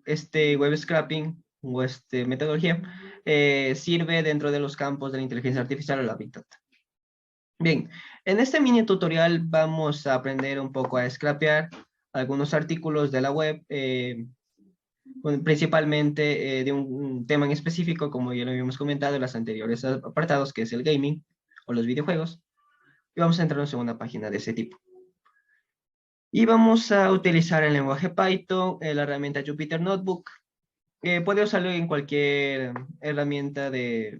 este web scraping o esta metodología sirve dentro de los campos de la inteligencia artificial o la Big Data. Bien, en este mini tutorial vamos a aprender un poco a scrapear algunos artículos de la web, principalmente de un tema en específico, como ya lo habíamos comentado en los anteriores apartados, que es el gaming o los videojuegos. Y vamos a entrarnos en una página de ese tipo. Y vamos a utilizar el lenguaje Python, la herramienta Jupyter Notebook. Puede usarlo en cualquier herramienta de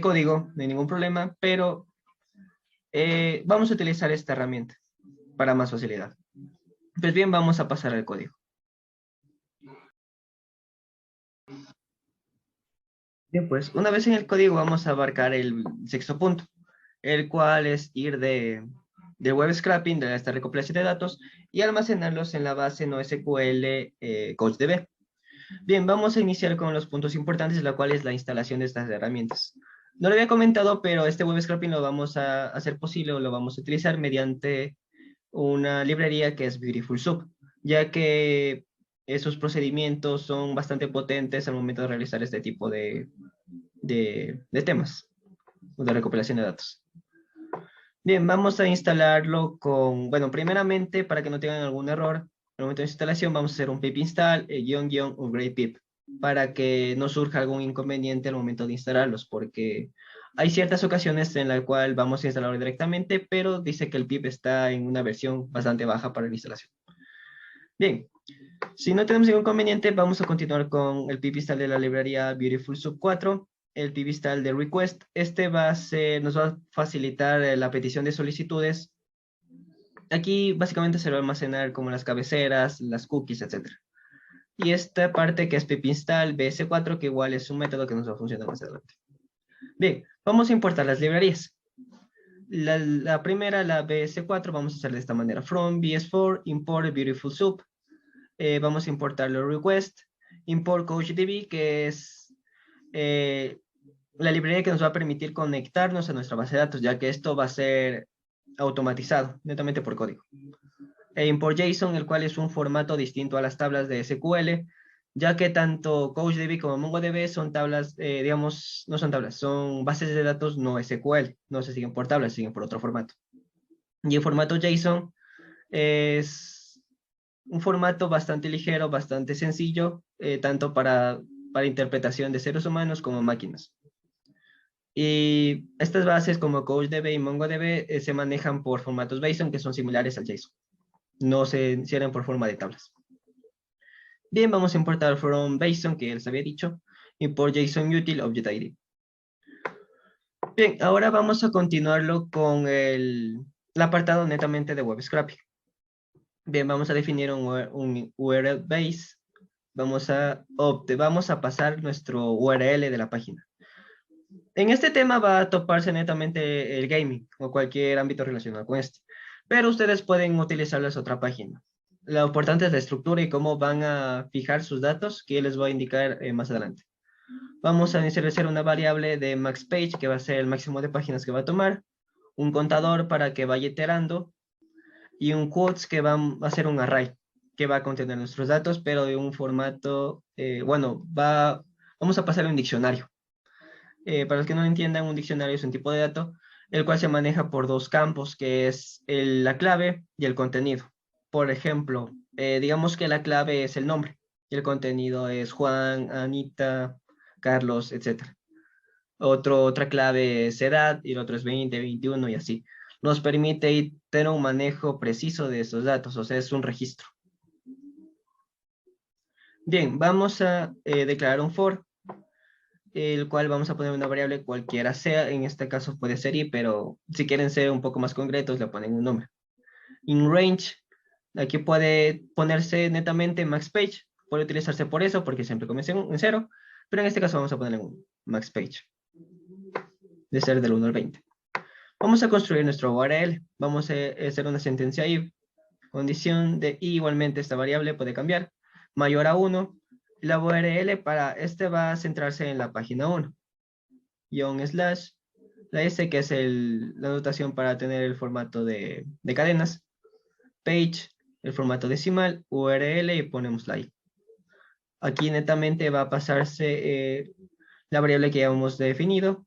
código, no hay ningún problema, pero vamos a utilizar esta herramienta para más facilidad. Pues bien, vamos a pasar al código. Bien, pues una vez en el código vamos a abarcar el sexto punto, el cual es ir de web scraping, de esta recopilación de datos, y almacenarlos en la base NoSQL CouchDB. Bien, vamos a iniciar con los puntos importantes, la cual es la instalación de estas herramientas. No lo había comentado, pero este web scraping lo vamos a hacer posible o lo vamos a utilizar mediante una librería que es Beautiful Soup, ya que esos procedimientos son bastante potentes al momento de realizar este tipo de temas o de recopilación de datos. Bien, vamos a instalarlo con, bueno, primeramente, para que no tengan algún error, al momento de instalación vamos a hacer un pip install, -- upgrade pip, para que no surja algún inconveniente al momento de instalarlos, porque hay ciertas ocasiones en las cuales vamos a instalarlo directamente, pero dice que el pip está en una versión bastante baja para la instalación. Bien, si no tenemos ningún inconveniente, vamos a continuar con el pip install de la librería Beautiful Soup 4, el pip install de request. Este nos va a facilitar la petición de solicitudes. Aquí básicamente se va a almacenar como las cabeceras, las cookies, etc. Y esta parte que es pip install bs4, que igual es un método que nos va a funcionar más adelante. Bien, vamos a importar las librerías. La primera, la BS4, vamos a hacer de esta manera. From BS4, import beautiful soup. Vamos a importar los requests. Import CouchDB, que es la librería que nos va a permitir conectarnos a nuestra base de datos, ya que esto va a ser automatizado, netamente por código. E import JSON, el cual es un formato distinto a las tablas de SQL, ya que tanto CouchDB como MongoDB son tablas, digamos, no son tablas, son bases de datos no SQL, no se siguen por tablas, siguen por otro formato. Y el formato JSON es un formato bastante ligero, bastante sencillo, tanto para interpretación de seres humanos como máquinas. Y estas bases como CouchDB y MongoDB se manejan por formatos JSON que son similares al JSON. No se cierran por forma de tablas. Bien, vamos a importar from JSON, que les había dicho, import JSON util object ID. Bien, ahora vamos a continuarlo con el apartado netamente de web scraping. Bien, vamos a definir un URL base. Vamos a pasar nuestro URL de la página. En este tema va a toparse netamente el gaming o cualquier ámbito relacionado con este. Pero ustedes pueden utilizarles otra página. Lo importante es la estructura y cómo van a fijar sus datos, que les voy a indicar más adelante. Vamos a inicializar una variable de max page, que va a ser el máximo de páginas que va a tomar, un contador para que vaya iterando, y un quotes que va a ser un array, que va a contener nuestros datos, pero de un formato, vamos a pasarle un diccionario. Para los que no lo entiendan, un diccionario es un tipo de dato, el cual se maneja por dos campos, que es la clave y el contenido. Por ejemplo, digamos que la clave es el nombre, y el contenido es Juan, Anita, Carlos, etc. Otra clave es edad, y el otro es 20, 21 y así. Nos permite tener un manejo preciso de esos datos, o sea, es un registro. Bien, vamos a declarar un for, el cual vamos a poner una variable cualquiera sea, en este caso puede ser i, pero si quieren ser un poco más concretos, le ponen un nombre. In range, aquí puede ponerse netamente max page, puede utilizarse por eso, porque siempre comienza en 0, pero en este caso vamos a ponerle un max page, de ser del 1 al 20. Vamos a construir nuestro URL, vamos a hacer una sentencia if, condición de i igualmente esta variable puede cambiar, mayor a 1, la URL para este va a centrarse en la página 1, /, la S que es la notación para tener el formato de cadenas, page, el formato decimal, URL y ponemos la i. Aquí netamente va a pasarse la variable que ya hemos definido,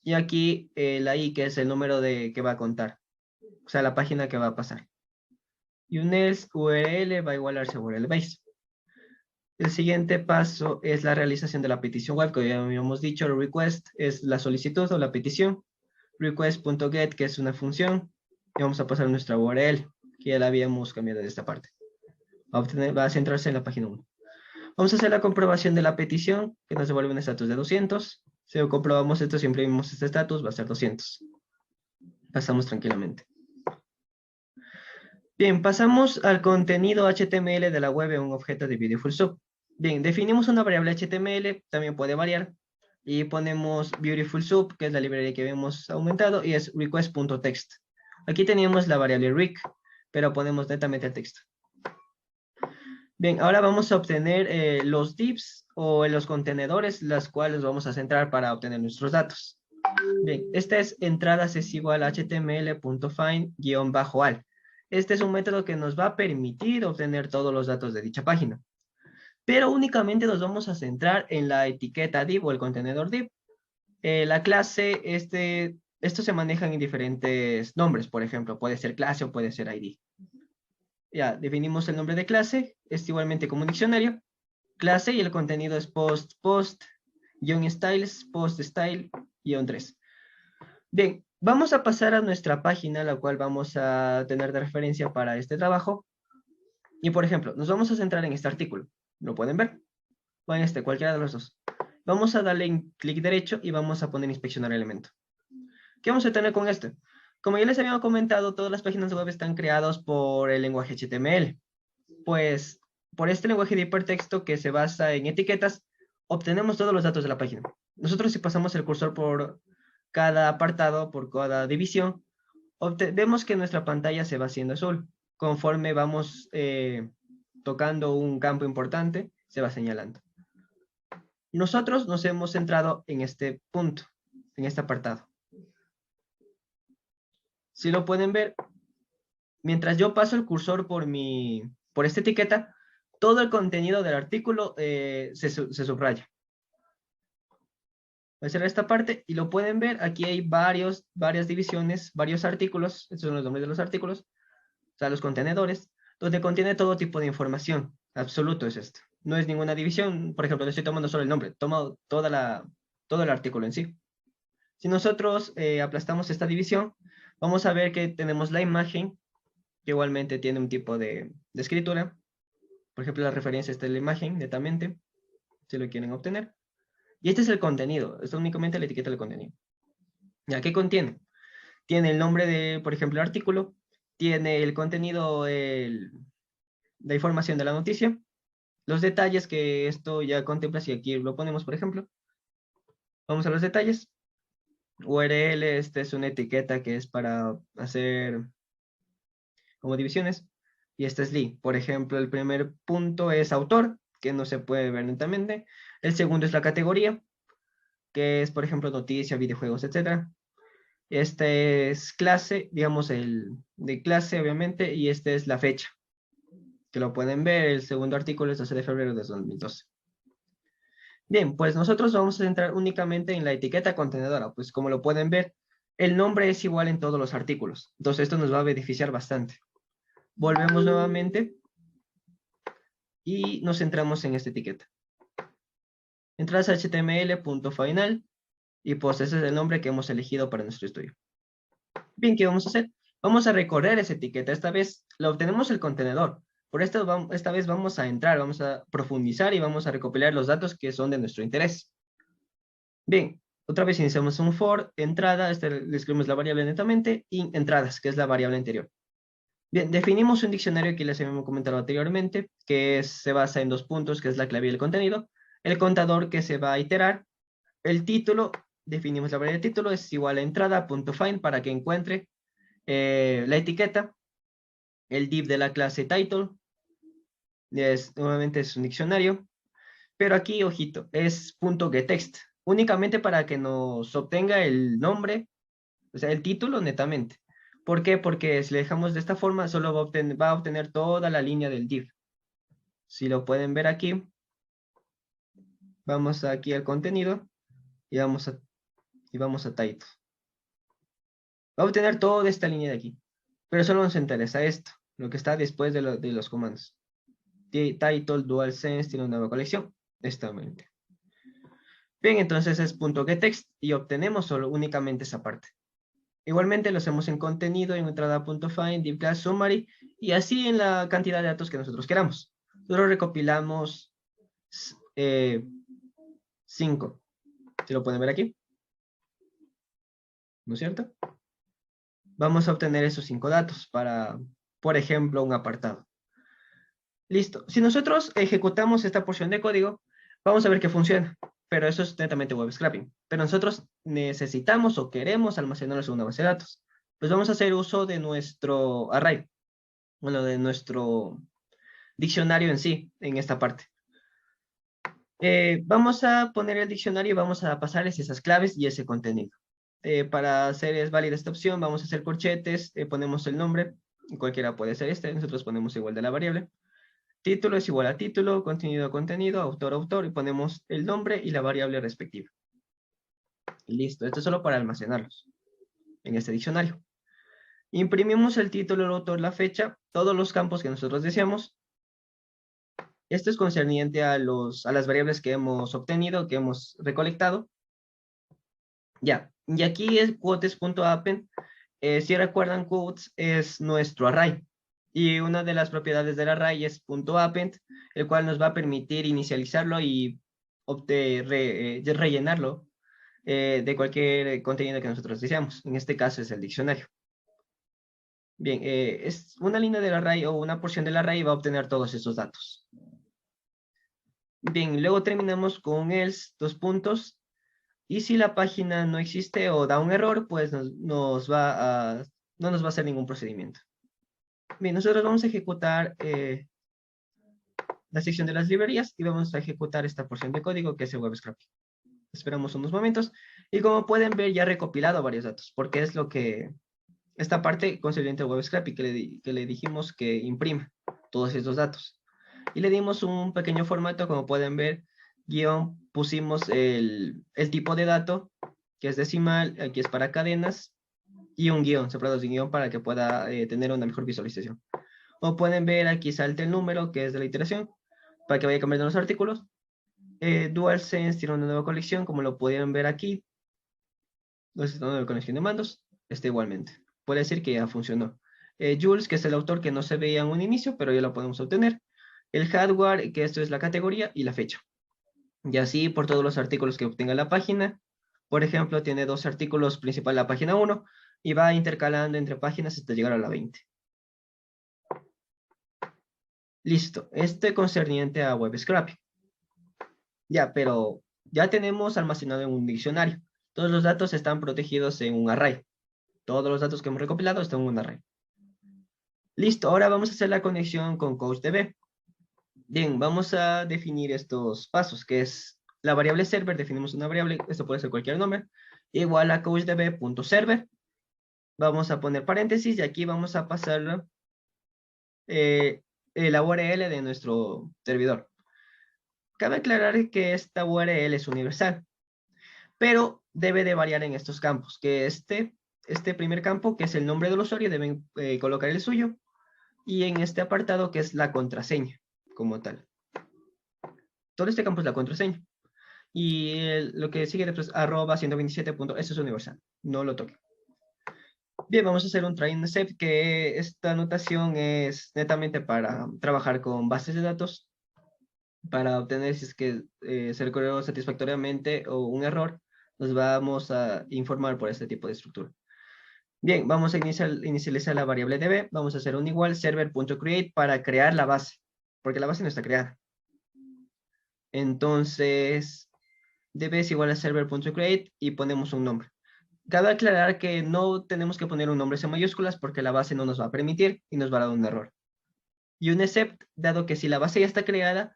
y aquí la i que es el número que va a contar, o sea la página que va a pasar. Y un else URL va a igualarse a URL base. El siguiente paso es la realización de la petición web, que ya habíamos dicho. El request es la solicitud o la petición. Request.get, que es una función. Y vamos a pasar nuestra URL, que ya la habíamos cambiado de esta parte. Va a centrarse en la página 1. Vamos a hacer la comprobación de la petición, que nos devuelve un estatus de 200. Si comprobamos esto, si imprimimos este estatus, va a ser 200. Pasamos tranquilamente. Bien, pasamos al contenido HTML de la web en un objeto de Beautiful Soup. Bien, definimos una variable HTML, también puede variar, y ponemos Beautiful Soup, que es la librería que habíamos aumentado, y es request.text. Aquí teníamos la variable rec, pero ponemos netamente el texto. Bien, ahora vamos a obtener los divs o los contenedores, las cuales vamos a centrar para obtener nuestros datos. Bien, esta es entradas es igual a html.find_al. Este es un método que nos va a permitir obtener todos los datos de dicha página. Pero únicamente nos vamos a centrar en la etiqueta div o el contenedor div. La clase, estos se manejan en diferentes nombres. Por ejemplo, puede ser clase o puede ser ID. Ya, definimos el nombre de clase. Es igualmente como un diccionario. Clase y el contenido es post, styles, post style, _3. Bien, vamos a pasar a nuestra página, la cual vamos a tener de referencia para este trabajo. Y por ejemplo, nos vamos a centrar en este artículo. ¿Lo pueden ver? O en cualquiera de los dos. Vamos a darle clic derecho y vamos a poner inspeccionar elemento. ¿Qué vamos a tener con esto? Como ya les había comentado, todas las páginas web están creadas por el lenguaje HTML. Pues, por este lenguaje de hipertexto que se basa en etiquetas, obtenemos todos los datos de la página. Nosotros, si pasamos el cursor por cada apartado, por cada división, vemos que nuestra pantalla se va haciendo azul. Conforme vamos tocando un campo importante, se va señalando. Nosotros nos hemos centrado en este punto, en este apartado. Si lo pueden ver, mientras yo paso el cursor por esta etiqueta, todo el contenido del artículo se subraya. Voy a cerrar esta parte y lo pueden ver. Aquí hay varias divisiones, varios artículos. Estos son los nombres de los artículos. O sea, los contenedores, donde contiene todo tipo de información. Absoluto es esto. No es ninguna división. Por ejemplo, le estoy tomando solo el nombre. Tomo todo el artículo en sí. Si nosotros aplastamos esta división, vamos a ver que tenemos la imagen, que igualmente tiene un tipo de escritura. Por ejemplo, la referencia está en la imagen, netamente, si lo quieren obtener. Y este es el contenido. Esto únicamente la etiqueta del contenido. ¿Ya qué contiene? Tiene el nombre de, por ejemplo, el artículo. Tiene el contenido, la información de la noticia. Los detalles que esto ya contempla, si aquí lo ponemos, por ejemplo. Vamos a los detalles. URL, esta es una etiqueta que es para hacer como divisiones. Y esta es li. Por ejemplo, el primer punto es autor, que no se puede ver netamente. El segundo es la categoría, que es, por ejemplo, noticia, videojuegos, etc. Este es clase, digamos, el de clase, obviamente, y esta es la fecha, que lo pueden ver. El segundo artículo es 12 de febrero de 2012. Bien, pues nosotros vamos a centrar únicamente en la etiqueta contenedora, pues como lo pueden ver, el nombre es igual en todos los artículos. Entonces esto nos va a beneficiar bastante. Volvemos nuevamente y nos centramos en esta etiqueta. Entradas HTML, punto final, y pues ese es el nombre que hemos elegido para nuestro estudio. Bien, ¿qué vamos a hacer? Vamos a recorrer esa etiqueta. Esta vez la obtenemos el contenedor. Por esto, esta vez vamos a entrar, vamos a profundizar y vamos a recopilar los datos que son de nuestro interés. Bien, otra vez iniciamos un for, entrada, le escribimos la variable netamente, y entradas, que es la variable anterior. Bien, definimos un diccionario que les habíamos comentado anteriormente, que se basa en 2 puntos, que es la clave y el contenido. El contador que se va a iterar. El título, definimos la variable de título, es igual a entrada.find para que encuentre la etiqueta. El div de la clase title, nuevamente es un diccionario. Pero aquí, ojito, es .getText, únicamente para que nos obtenga el nombre, o sea, el título netamente. ¿Por qué? Porque si le dejamos de esta forma, solo va a obtener toda la línea del div. Si lo pueden ver aquí, vamos aquí al contenido y vamos a title. Va a obtener toda esta línea de aquí, pero solo nos interesa esto, lo que está después de los comandos. Title, DualSense, tiene una nueva colección, estamente. Bien, entonces es .getText y obtenemos únicamente esa parte. Igualmente lo hacemos en contenido, en entrada.find, div class summary, y así en la cantidad de datos que nosotros queramos. Nosotros recopilamos 5. ¿Se lo pueden ver aquí? ¿No es cierto? Vamos a obtener esos 5 datos para, por ejemplo, un apartado. Listo. Si nosotros ejecutamos esta porción de código, vamos a ver que funciona. Pero eso es netamente web scraping. Pero nosotros necesitamos o queremos almacenarlos en una base de datos. Pues vamos a hacer uso de nuestro array. Bueno, de nuestro diccionario en sí, en esta parte. Vamos a poner el diccionario y vamos a pasarles esas claves y ese contenido. Para hacer es válida esta opción, vamos a hacer corchetes, ponemos el nombre, cualquiera puede ser este, nosotros ponemos igual de la variable. Título es igual a título, contenido a contenido, autor a autor, y ponemos el nombre y la variable respectiva. Y listo, esto es solo para almacenarlos en este diccionario. Imprimimos el título, el autor, la fecha, todos los campos que nosotros deseamos. Esto es concerniente a las variables que hemos obtenido, que hemos recolectado. Ya, y aquí es quotes.append. Si recuerdan, quotes es nuestro array. Y una de las propiedades del array es .append, el cual nos va a permitir inicializarlo y rellenarlo de cualquier contenido que nosotros deseamos. En este caso es el diccionario. Bien, es una línea del array o una porción del array va a obtener todos esos datos. Bien, luego terminamos con else, 2 puntos. Y si la página no existe o da un error, pues nos va a no nos va a hacer ningún procedimiento. Bien, nosotros vamos a ejecutar la sección de las librerías y vamos a ejecutar esta porción de código que es el web scraping. Esperamos unos momentos y como pueden ver ya he recopilado varios datos porque es lo que esta parte concerniente al web scraping que le dijimos que imprima todos estos datos. Y le dimos un pequeño formato, como pueden ver, guión, pusimos el tipo de dato, que es decimal, aquí es para cadenas, y un guión, separados de guión para que pueda tener una mejor visualización. O pueden ver, aquí salta el número, que es de la iteración, para que vaya cambiando los artículos. DualSense tiene una nueva colección, como lo pudieron ver aquí. Entonces, una nueva colección de mandos, está igualmente. Puede decir que ya funcionó. Jules, que es el autor que no se veía en un inicio, pero ya lo podemos obtener. El hardware, que esto es la categoría y la fecha. Y así por todos los artículos que obtenga la página. Por ejemplo, tiene 2 artículos principales la página 1 y va intercalando entre páginas hasta llegar a la 20. Listo, este concerniente a web scraping. Ya, pero ya tenemos almacenado en un diccionario. Todos los datos están protegidos en un array. Todos los datos que hemos recopilado están en un array. Listo, ahora vamos a hacer la conexión con CouchDB. Bien, vamos a definir estos pasos, que es la variable server, definimos una variable, esto puede ser cualquier nombre, igual a couchdb.server. Vamos a poner paréntesis y aquí vamos a pasarlo la URL de nuestro servidor. Cabe aclarar que esta URL es universal, pero debe de variar en estos campos, que este primer campo, que es el nombre del usuario, deben colocar el suyo, y en este apartado, que es la contraseña, como tal. Todo este campo es la contraseña. Y lo que sigue después, @127. Eso es universal, no lo toque. Bien, vamos a hacer un try and except, que esta notación es netamente para trabajar con bases de datos, para obtener si es que se recorrió satisfactoriamente o un error, nos vamos a informar por este tipo de estructura. Bien, vamos a inicializar la variable db, vamos a hacer un igual server.create para crear la base, porque la base no está creada. Entonces, db es igual a server.create y ponemos un nombre. Cabe aclarar que no tenemos que poner un nombre en mayúsculas porque la base no nos va a permitir y nos va a dar un error. Y un except, dado que si la base ya está creada,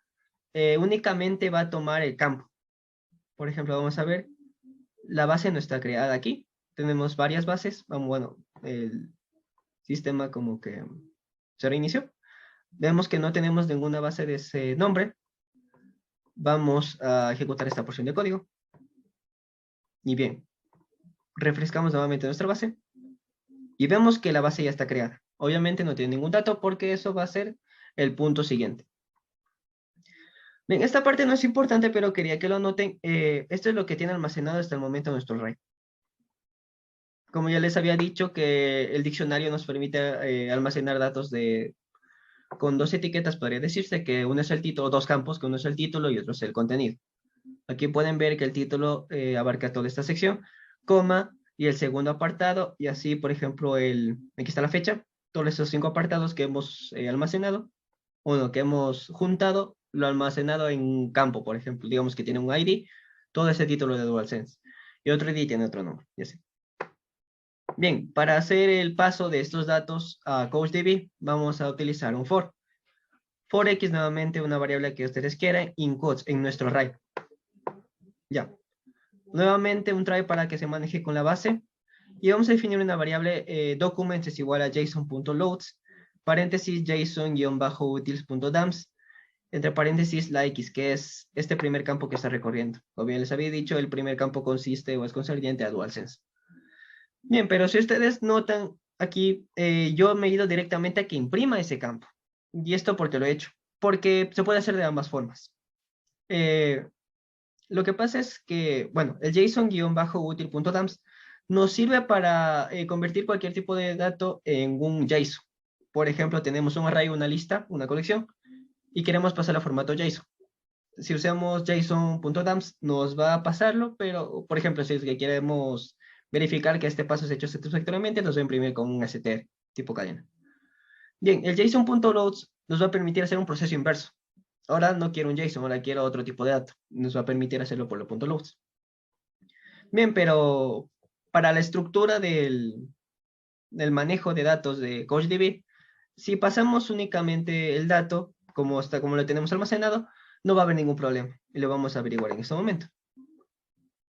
únicamente va a tomar el campo. Por ejemplo, vamos a ver, la base no está creada aquí. Tenemos varias bases. Bueno, el sistema como que se reinició. Vemos que no tenemos ninguna base de ese nombre. Vamos a ejecutar esta porción de código. Y bien, refrescamos nuevamente nuestra base y vemos que la base ya está creada. Obviamente no tiene ningún dato porque eso va a ser el punto siguiente. Bien, esta parte no es importante, pero quería que lo noten. Esto es lo que tiene almacenado hasta el momento nuestro array. Como ya les había dicho, que el diccionario nos permite almacenar datos con 2 etiquetas, podría decirse, que uno es el título, 2 campos, que uno es el título y otro es el contenido. Aquí pueden ver que el título abarca toda esta sección, coma, y el segundo apartado, y así, por ejemplo, aquí está la fecha, todos esos 5 apartados que hemos almacenado, que hemos juntado, lo almacenado en un campo, por ejemplo, digamos que tiene un ID, todo ese título de DualSense, y otro ID tiene otro nombre, y así. Bien, para hacer el paso de estos datos a CouchDB, vamos a utilizar un for. For x, nuevamente, una variable que ustedes quieran, in quotes, en nuestro array. Ya. Nuevamente un try para que se maneje con la base. Y vamos a definir una variable documents es igual a json.loads, paréntesis json-utils.dumps, entre paréntesis la x, que es este primer campo que está recorriendo. Como bien les había dicho, el primer campo consiste o es concerniente a DualSense. Bien, pero si ustedes notan aquí, yo me he ido directamente a que imprima ese campo. Y esto porque lo he hecho. Porque se puede hacer de ambas formas. Lo que pasa es que, bueno, el json-util.dumps nos sirve para convertir cualquier tipo de dato en un JSON. Por ejemplo, tenemos un array, una lista, una colección, y queremos pasarlo a formato JSON. Si usamos json.dumps, nos va a pasarlo, pero, por ejemplo, si es que queremos verificar que este paso es hecho satisfactoriamente, nos va a imprimir con un str tipo cadena. Bien, el json.loads nos va a permitir hacer un proceso inverso. Ahora no quiero un JSON, ahora quiero otro tipo de dato. Nos va a permitir hacerlo por lo .loads. Bien, pero para la estructura del el manejo de datos de CouchDB, si pasamos únicamente el dato, como lo tenemos almacenado, no va a haber ningún problema. Y lo vamos a averiguar en este momento.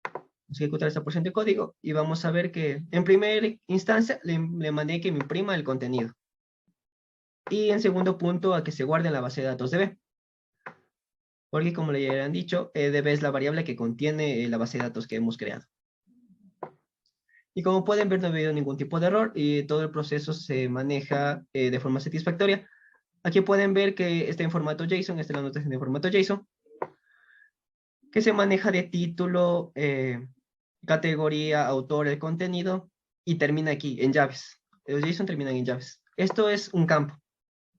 Vamos a ejecutar esta porción de código y vamos a ver que en primera instancia le mandé que me imprima el contenido. Y en segundo punto a que se guarde en la base de datos DB. Porque como le habían dicho, DB es la variable que contiene la base de datos que hemos creado. Y como pueden ver, no ha habido ningún tipo de error y todo el proceso se maneja de forma satisfactoria. Aquí pueden ver que está en formato JSON, esta es la notación de formato JSON, que se maneja de título, categoría, autor, el contenido, y termina aquí, en llaves. Los JSON terminan en llaves. Esto es un campo.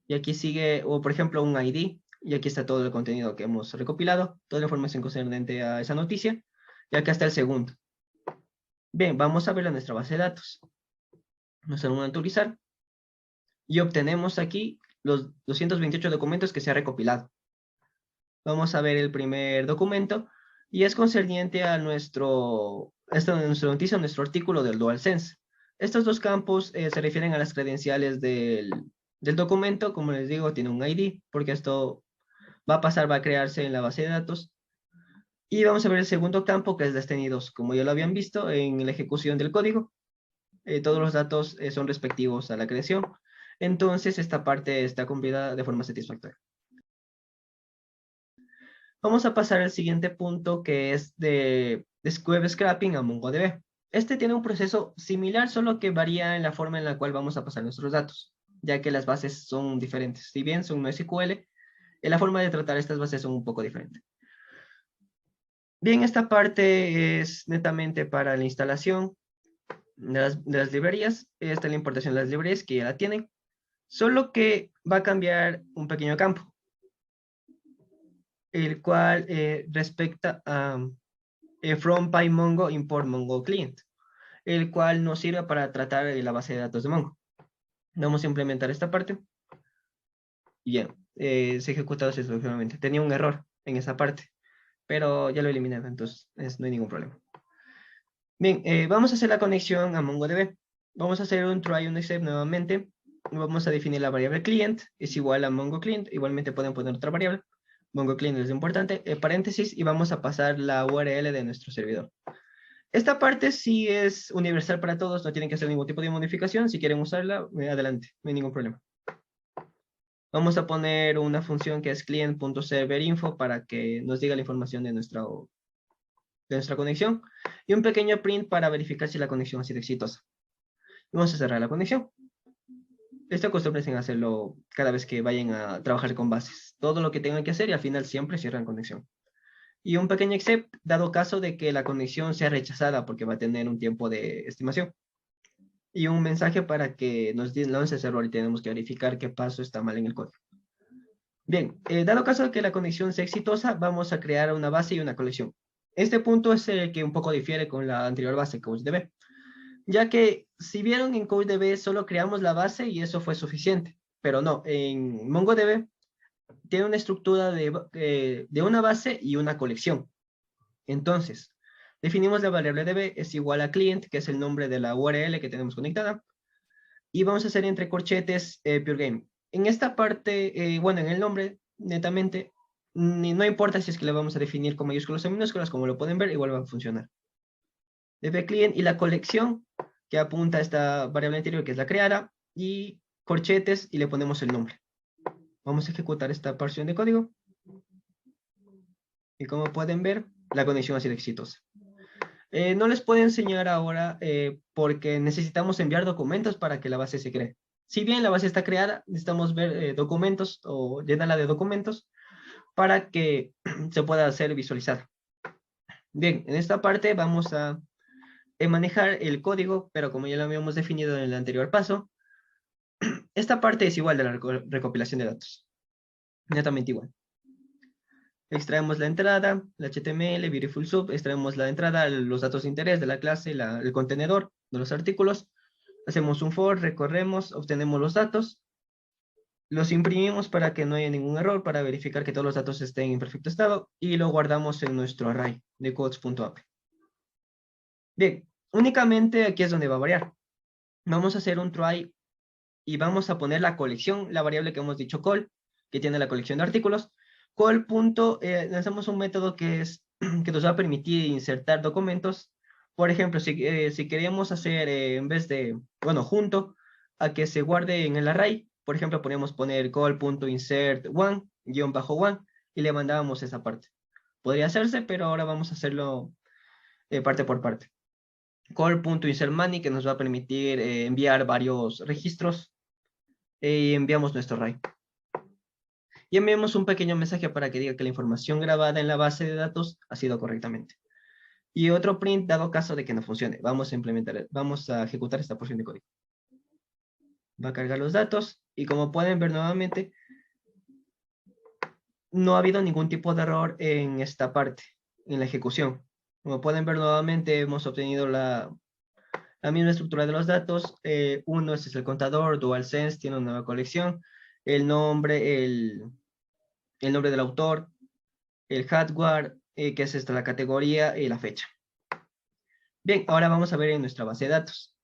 Y aquí sigue, o por ejemplo, un ID, y aquí está todo el contenido que hemos recopilado, toda la información concerniente a esa noticia, y acá está el segundo. Bien, vamos a ver a nuestra base de datos. Nos vamos a actualizar, y obtenemos aquí los 228 documentos que se ha recopilado. Vamos a ver el primer documento, y es concerniente a nuestra noticia, nuestro artículo del DualSense. Estos dos campos se refieren a las credenciales del documento. Como les digo, tiene un ID, porque esto va a crearse en la base de datos. Y vamos a ver el segundo campo, que es destinidos. Como ya lo habían visto en la ejecución del código, todos los datos son respectivos a la creación. Entonces, esta parte está cumplida de forma satisfactoria. Vamos a pasar al siguiente punto, que es de web scraping a MongoDB. Este tiene un proceso similar, solo que varía en la forma en la cual vamos a pasar nuestros datos, ya que las bases son diferentes. Si bien son NoSQL, la forma de tratar estas bases son un poco diferentes. Bien, esta parte es netamente para la instalación de las librerías. Esta es la importación de las librerías que ya la tienen, solo que va a cambiar un pequeño campo, el cual respecta a from PyMongo import Mongo client, el cual nos sirve para tratar la base de datos de Mongo. Vamos a implementar esta parte. Bien, se ejecuta sucesivamente. Tenía un error en esa parte, pero ya lo eliminé, entonces no hay ningún problema. Bien, vamos a hacer la conexión a MongoDB. Vamos a hacer un try, un except nuevamente. Vamos a definir la variable client, es igual a Mongo client. Igualmente pueden poner otra variable. Mongo client es importante, paréntesis, y vamos a pasar la URL de nuestro servidor. Esta parte sí es universal para todos, no tienen que hacer ningún tipo de modificación. Si quieren usarla, adelante, no hay ningún problema. Vamos a poner una función que es client.serverinfo para que nos diga la información de nuestra conexión, y un pequeño print para verificar si la conexión ha sido exitosa. Vamos a cerrar la conexión. Esto acostúmbrense en hacerlo cada vez que vayan a trabajar con bases. Todo lo que tengan que hacer y al final siempre cierran conexión. Y un pequeño except, dado caso de que la conexión sea rechazada porque va a tener un tiempo de estimación. Y un mensaje para que nos lance ese error y tenemos que verificar qué paso está mal en el código. Bien, dado caso de que la conexión sea exitosa, vamos a crear una base y una colección. Este punto es el que un poco difiere con la anterior base, CouchDB. Ya que si vieron en CouchDB solo creamos la base y eso fue suficiente. Pero no, en MongoDB tiene una estructura de una base y una colección. Entonces, definimos la variable DB es igual a client, que es el nombre de la URL que tenemos conectada. Y vamos a hacer entre corchetes PureGame. En esta parte, bueno, en el nombre, netamente, no importa si es que le vamos a definir con mayúsculas o minúsculas, como lo pueden ver, igual va a funcionar. DB-client y la colección que apunta a esta variable anterior, que es la creada, y corchetes, y le ponemos el nombre. Vamos a ejecutar esta porción de código. Y como pueden ver, la conexión ha sido exitosa. No les puedo enseñar ahora porque necesitamos enviar documentos para que la base se cree. Si bien la base está creada, necesitamos ver documentos o llenarla de documentos para que se pueda hacer visualizar. Bien, en esta parte vamos a manejar el código, pero como ya lo habíamos definido en el anterior paso, esta parte es igual de la recopilación de datos. Netamente igual. Extraemos la entrada, el HTML, Beautiful Soup, extraemos la entrada, los datos de interés de la clase, el contenedor de los artículos, hacemos un for, recorremos, obtenemos los datos, los imprimimos para que no haya ningún error, para verificar que todos los datos estén en perfecto estado, y lo guardamos en nuestro array de codes.app. Bien, únicamente aquí es donde va a variar. Vamos a hacer un try y vamos a poner la colección, la variable que hemos dicho call, que tiene la colección de artículos. Call punto, lanzamos un método que que nos va a permitir insertar documentos. Por ejemplo, si queríamos hacer, en vez de, bueno, junto a que se guarde en el array, por ejemplo, podríamos poner call.insert one, guión bajo one, y le mandábamos esa parte. Podría hacerse, pero ahora vamos a hacerlo parte por parte. Call.insertMany, que nos va a permitir enviar varios registros, y enviamos nuestro array. Y enviamos un pequeño mensaje para que diga que la información grabada en la base de datos ha sido correctamente. Y otro print dado caso de que no funcione. Vamos a ejecutar esta porción de código. Va a cargar los datos y como pueden ver nuevamente, no ha habido ningún tipo de error en esta parte, en la ejecución. Como pueden ver nuevamente, hemos obtenido la misma estructura de los datos. Uno, este es el contador, DualSense, tiene una nueva colección. El nombre, el nombre del autor, el hardware, que es esta la categoría y la fecha. Bien, ahora vamos a ver en nuestra base de datos.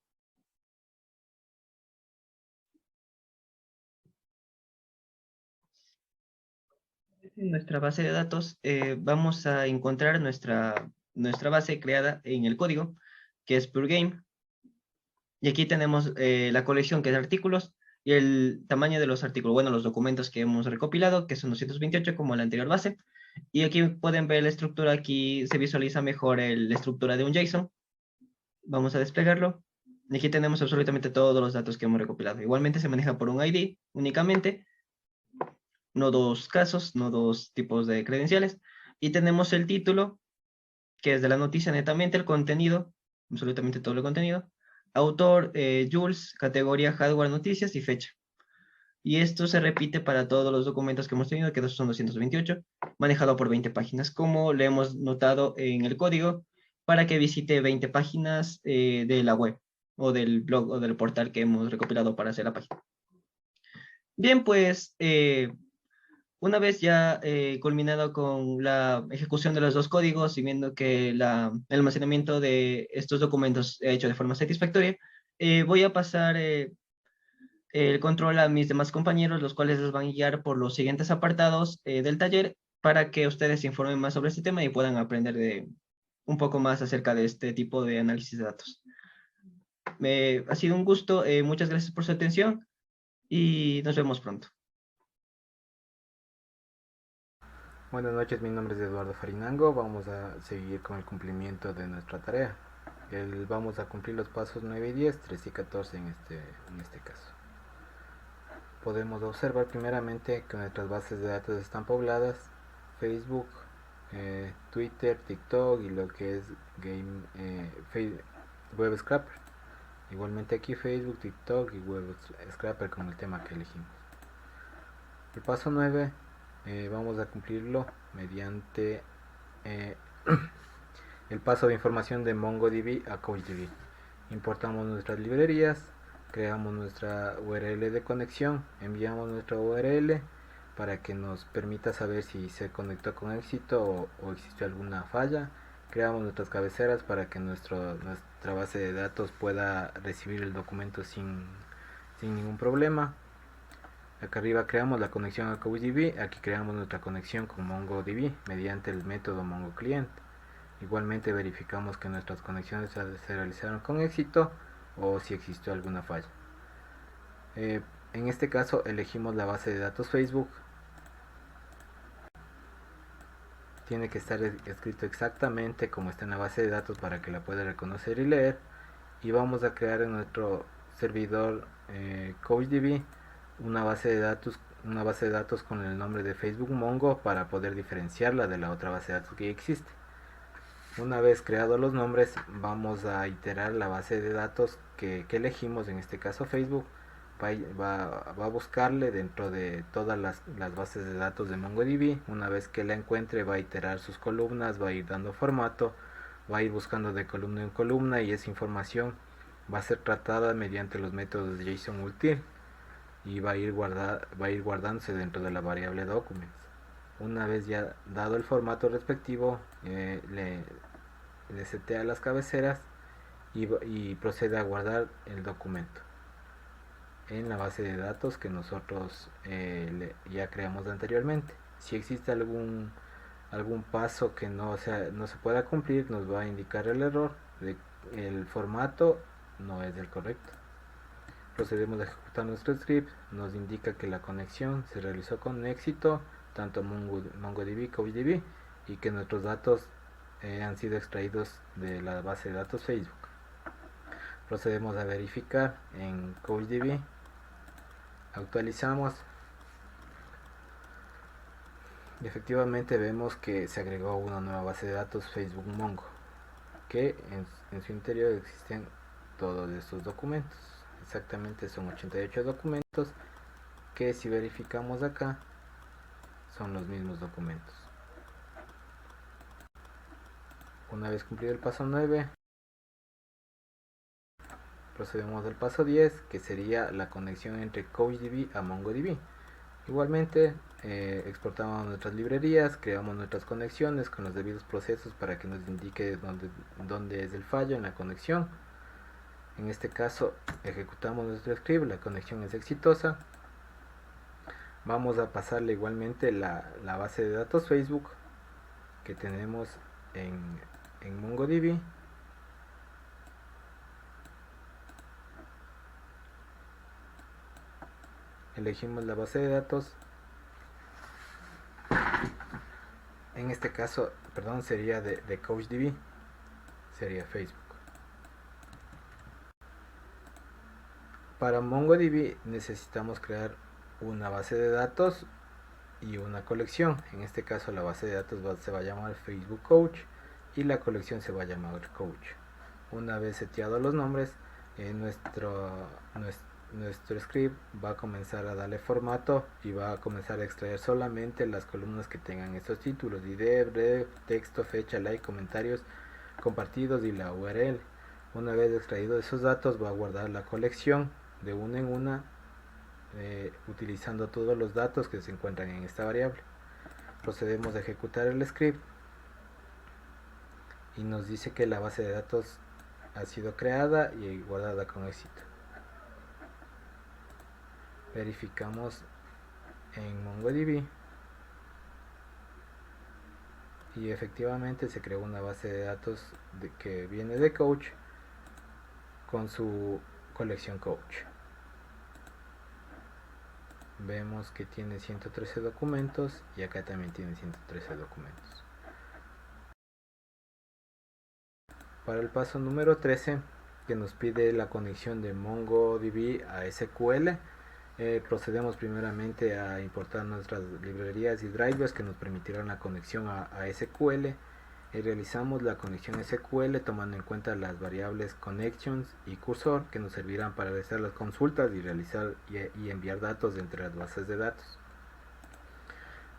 En nuestra base de datos vamos a encontrar nuestra base creada en el código, que es PureGame. Y aquí tenemos la colección que es de artículos y el tamaño de los artículos, bueno, los documentos que hemos recopilado, que son 228 como la anterior base. Y aquí pueden ver la estructura, aquí se visualiza mejor la estructura de un JSON. Vamos a desplegarlo. Y aquí tenemos absolutamente todos los datos que hemos recopilado. Igualmente se maneja por un ID únicamente, no dos casos, no dos tipos de credenciales. Y tenemos el título, que es de la noticia netamente, el contenido, absolutamente todo el contenido. Autor, Jules, categoría hardware noticias y fecha. Y esto se repite para todos los documentos que hemos tenido, que son 228, manejado por 20 páginas, como le hemos notado en el código, para que visite 20 páginas de la web, o del blog, o del portal que hemos recopilado para hacer la página. Bien, pues, una vez ya culminado con la ejecución de los dos códigos y viendo que el almacenamiento de estos documentos ha hecho de forma satisfactoria, voy a pasar el control a mis demás compañeros, los cuales les van a guiar por los siguientes apartados del taller para que ustedes se informen más sobre este tema y puedan aprender un poco más acerca de este tipo de análisis de datos. Ha sido un gusto, muchas gracias por su atención y nos vemos pronto. Buenas noches, mi nombre es Eduardo Farinango. Vamos a seguir con el cumplimiento de nuestra tarea. Vamos a cumplir los pasos 9 y 10, 3 y 14 en este caso. Podemos observar primeramente que nuestras bases de datos están pobladas: Facebook, Twitter, TikTok y lo que es Web Scraper. Igualmente aquí Facebook, TikTok y Web Scraper con el tema que elegimos. El paso 9 vamos a cumplirlo mediante el paso de información de MongoDB a CouchDB. Importamos nuestras librerías, creamos nuestra URL de conexión, enviamos nuestra URL para que nos permita saber si se conectó con éxito o existió alguna falla. Creamos nuestras cabeceras para que nuestra base de datos pueda recibir el documento sin ningún problema. Acá arriba creamos la conexión a CouchDB, aquí creamos nuestra conexión con MongoDB mediante el método MongoClient. Igualmente verificamos que nuestras conexiones se realizaron con éxito o si existió alguna falla. En este caso elegimos la base de datos Facebook. Tiene que estar escrito exactamente como está en la base de datos para que la pueda reconocer y leer. Y vamos a crear en nuestro servidor CouchDB una base de datos con el nombre de Facebook Mongo para poder diferenciarla de la otra base de datos que ya existe. Una vez creados los nombres, vamos a iterar la base de datos que elegimos, en este caso Facebook. Va a buscarle dentro de todas las bases de datos de MongoDB. Una vez que la encuentre, va a iterar sus columnas, va a ir dando formato, va a ir buscando de columna en columna y esa información va a ser tratada mediante los métodos de JSON util y va a ir guardándose dentro de la variable documents. Una vez ya dado el formato respectivo, le setea las cabeceras y procede a guardar el documento en la base de datos que nosotros ya creamos anteriormente. Si existe algún paso que no se pueda cumplir, nos va a indicar el error de el formato no es el correcto. Procedemos a ejecutar nuestro script, nos indica que la conexión se realizó con éxito, tanto MongoDB, CouchDB, y que nuestros datos han sido extraídos de la base de datos Facebook. Procedemos a verificar en CouchDB, actualizamos y efectivamente vemos que se agregó una nueva base de datos Facebook Mongo, que en su interior existen todos estos documentos. Exactamente son 88 documentos que, si verificamos acá, son los mismos documentos. Una vez cumplido el paso 9, procedemos al paso 10, que sería la conexión entre CouchDB a MongoDB. Igualmente exportamos nuestras librerías, creamos nuestras conexiones con los debidos procesos para que nos indique dónde es el fallo en la conexión. En este caso ejecutamos nuestro script, la conexión es exitosa. Vamos a pasarle igualmente la base de datos Facebook que tenemos en MongoDB. Elegimos la base de datos. En este caso, perdón, sería de CouchDB, sería Facebook. Para MongoDB necesitamos crear una base de datos y una colección. En este caso la base de datos se va a llamar Facebook Coach y la colección se va a llamar Coach. Una vez seteados los nombres, nuestro script va a comenzar a darle formato y va a comenzar a extraer solamente las columnas que tengan estos títulos: ID, breve, texto, fecha, like, comentarios, compartidos y la URL. Una vez extraído esos datos, va a guardar la colección de una en una, utilizando todos los datos que se encuentran en esta variable. Procedemos a ejecutar el script y nos dice que la base de datos ha sido creada y guardada con éxito. Verificamos en MongoDB y efectivamente se creó una base de datos que viene de Coach con su colección Coach. Vemos que tiene 113 documentos y acá también tiene 113 documentos. Para el paso número 13, que nos pide la conexión de MongoDB a SQL, procedemos primeramente a importar nuestras librerías y drivers que nos permitirán la conexión a SQL. Realizamos la conexión SQL tomando en cuenta las variables connections y cursor, que nos servirán para realizar las consultas y realizar y enviar datos entre las bases de datos.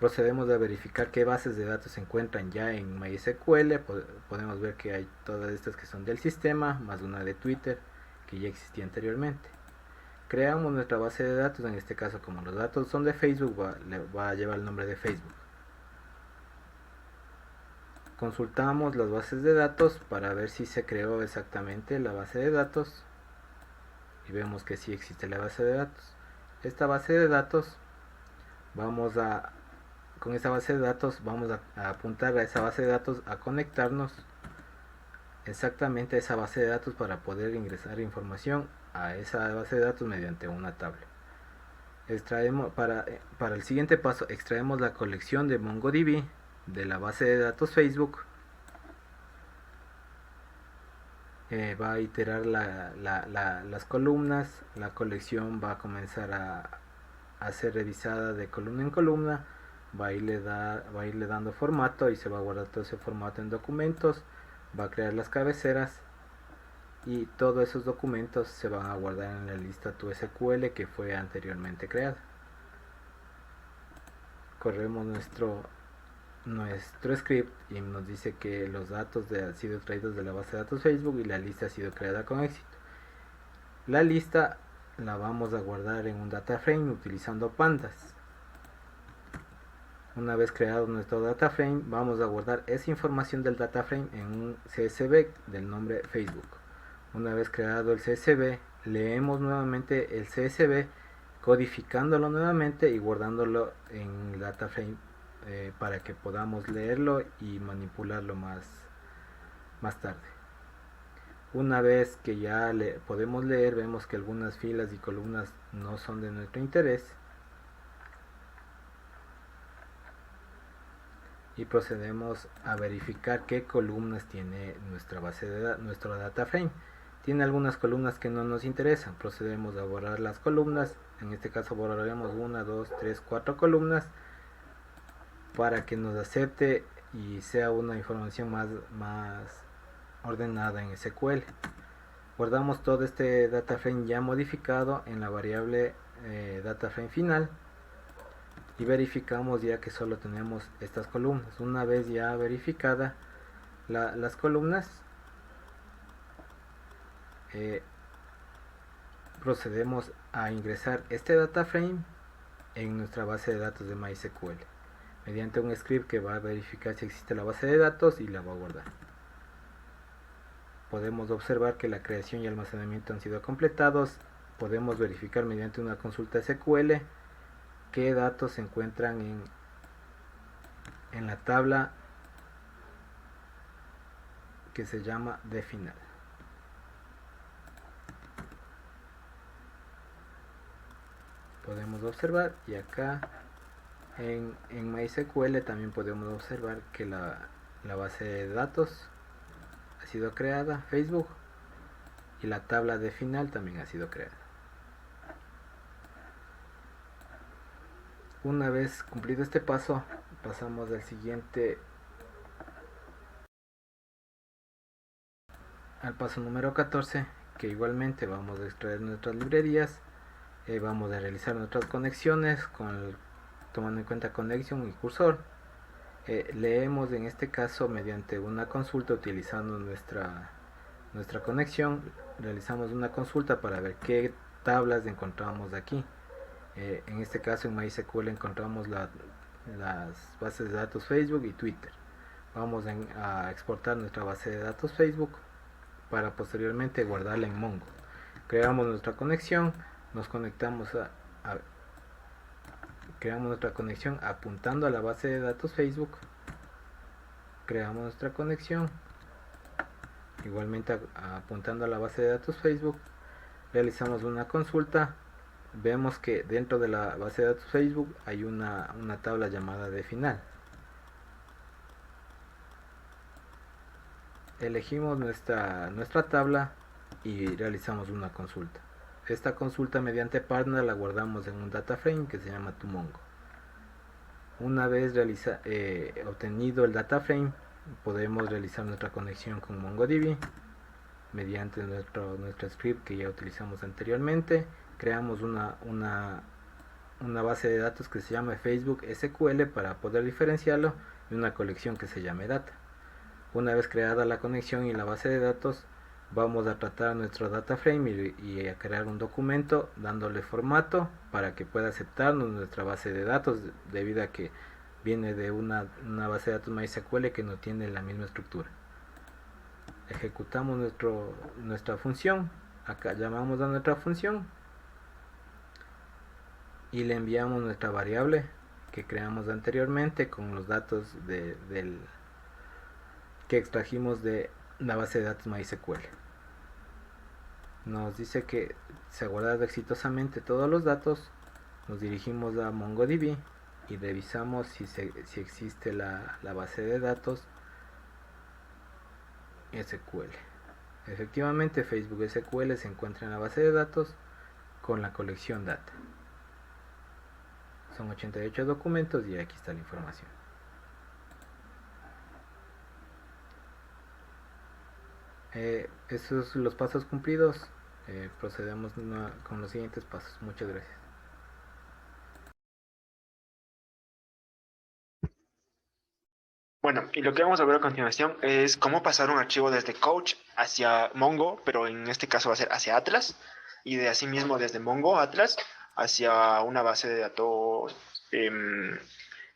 Procedemos a verificar qué bases de datos se encuentran ya en MySQL. Podemos ver que hay todas estas que son del sistema, más una de Twitter que ya existía anteriormente. Creamos nuestra base de datos, en este caso como los datos son de Facebook, va a llevar el nombre de Facebook. Consultamos las bases de datos para ver si se creó exactamente la base de datos y vemos que sí existe la base de datos. Esta base de datos con esta base de datos vamos a apuntar a esa base de datos, a conectarnos exactamente a esa base de datos para poder ingresar información a esa base de datos mediante una tabla. Para el siguiente paso, extraemos la colección de MongoDB de la base de datos Facebook. Va a iterar las columnas, la colección va a comenzar a ser revisada de columna en columna, va a irle dando formato y se va a guardar todo ese formato en documentos, va a crear las cabeceras y todos esos documentos se van a guardar en la lista ToSQL que fue anteriormente creada. Corremos nuestro script y nos dice que los datos han sido extraídos de la base de datos Facebook y la lista ha sido creada con éxito. La lista la vamos a guardar en un data frame utilizando pandas. Una vez creado nuestro data frame, vamos a guardar esa información del data frame en un CSV del nombre Facebook. Una vez creado el CSV, leemos nuevamente el CSV, codificándolo nuevamente y guardándolo en el data frame para que podamos leerlo y manipularlo más tarde. Una vez que ya podemos leer, vemos que algunas filas y columnas no son de nuestro interés y procedemos a verificar qué columnas tiene nuestra base de datos, nuestro data frame. Tiene algunas columnas que no nos interesan, procedemos a borrar las columnas. En este caso borraremos 1, 2, 3, 4 columnas para que nos acepte y sea una información más ordenada en SQL. Guardamos todo este data frame ya modificado en la variable data frame final y verificamos ya que solo tenemos estas columnas. Una vez ya verificada las columnas, procedemos a ingresar este data frame en nuestra base de datos de MySQL mediante un script que va a verificar si existe la base de datos y la va a guardar. Podemos observar que la creación y almacenamiento han sido completados. Podemos verificar mediante una consulta SQL qué datos se encuentran en la tabla que se llama de final. Podemos observar, y acá en MySQL también podemos observar que la base de datos ha sido creada, Facebook, y la tabla de final también ha sido creada. Una vez cumplido este paso, pasamos al paso número 14, que igualmente vamos a extraer nuestras librerías, vamos a realizar nuestras conexiones tomando en cuenta conexión y cursor. Leemos en este caso mediante una consulta utilizando nuestra conexión, realizamos una consulta para ver qué tablas encontramos aquí. En este caso en MySQL encontramos las bases de datos Facebook y Twitter. Vamos a exportar nuestra base de datos Facebook para posteriormente guardarla en Mongo. Creamos nuestra conexión, nos conectamos creamos nuestra conexión apuntando a la base de datos Facebook. Creamos nuestra conexión igualmente apuntando a la base de datos Facebook. Realizamos una consulta. Vemos que dentro de la base de datos Facebook hay una tabla llamada de final. Elegimos nuestra tabla y realizamos una consulta. Esta consulta mediante partner la guardamos en un data frame que se llama ToMongo. Una vez obtenido el data frame, podemos realizar nuestra conexión con MongoDB mediante nuestro script que ya utilizamos anteriormente. Creamos una base de datos que se llama Facebook SQL para poder diferenciarlo y una colección que se llame data. Una vez creada la conexión y la base de datos, vamos a tratar nuestro data frame y a crear un documento dándole formato para que pueda aceptarnos nuestra base de datos, debido a que viene de una base de datos MySQL que no tiene la misma estructura. Ejecutamos nuestra función. Acá llamamos a nuestra función y le enviamos nuestra variable que creamos anteriormente con los datos que extrajimos de la base de datos MySQL. Nos dice que se ha guardado exitosamente todos los datos. Nos dirigimos a MongoDB y revisamos si existe la base de datos SQL. Efectivamente, Facebook SQL se encuentra en la base de datos con la colección data. Son 88 documentos y aquí está la información. Esos son los pasos cumplidos. Procedemos con los siguientes pasos. Muchas gracias. Bueno, y lo que vamos a ver a continuación es cómo pasar un archivo desde Couch hacia Mongo, pero en este caso va a ser hacia Atlas, y de asimismo desde Mongo Atlas hacia una base de datos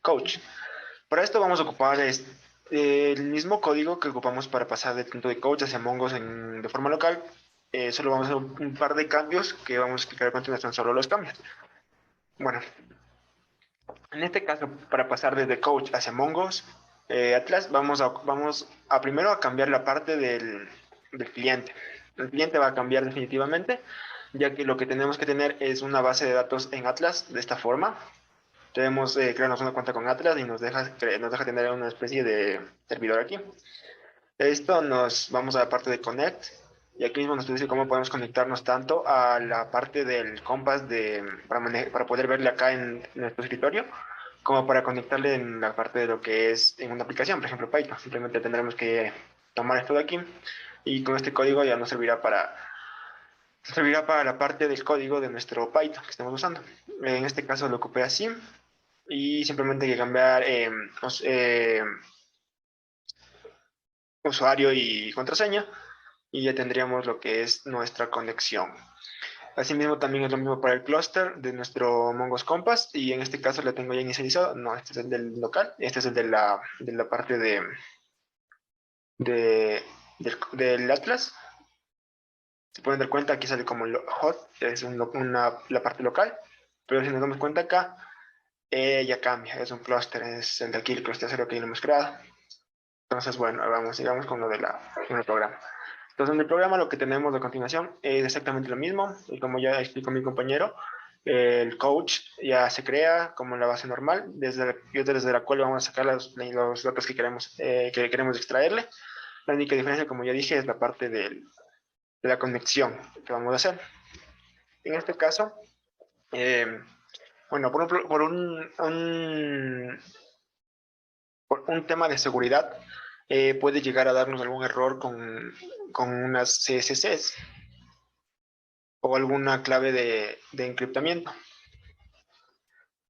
Couch. Para esto vamos a ocupar el mismo código que ocupamos para pasar de Couch hacia Mongo de forma local, solo vamos a hacer un par de cambios que vamos a explicar a continuación, solo los cambios. Bueno, en este caso, para pasar desde Coach hacia Mongoose Atlas, vamos a primero a cambiar la parte del cliente. El cliente va a cambiar definitivamente, ya que lo que tenemos que tener es una base de datos en Atlas de esta forma. Debemos crearnos una cuenta con Atlas y nos deja tener una especie de servidor aquí. Esto nos vamos a la parte de Connect y aquí mismo nos dice cómo podemos conectarnos tanto a la parte del Compass para poder verle acá en nuestro escritorio, como para conectarle en la parte de lo que es en una aplicación, por ejemplo Python. Simplemente tendremos que tomar esto de aquí y con este código ya nos servirá para la parte del código de nuestro Python que estamos usando. En este caso lo ocupé así y simplemente hay que cambiar usuario y contraseña y ya tendríamos lo que es nuestra conexión. Asimismo también es lo mismo para el clúster de nuestro Mongoose Compass y en este caso lo tengo ya inicializado. No, este es el del local, este es el de la parte del Atlas. Se pueden dar cuenta, aquí sale como hot, es la parte local, pero si nos damos cuenta acá, ya cambia, es un clúster, es el de aquí, el clúster 0 que ya lo hemos creado. Entonces, bueno, sigamos con lo del programa. Entonces, en el programa lo que tenemos a continuación es exactamente lo mismo, y como ya explicó mi compañero, el coach ya se crea como en la base normal, desde la cual vamos a sacar los datos que queremos extraerle. La única diferencia, como ya dije, es la parte de la conexión que vamos a hacer. En este caso, bueno, por un tema de seguridad, puede llegar a darnos algún error con unas CSCs o alguna clave de encriptamiento.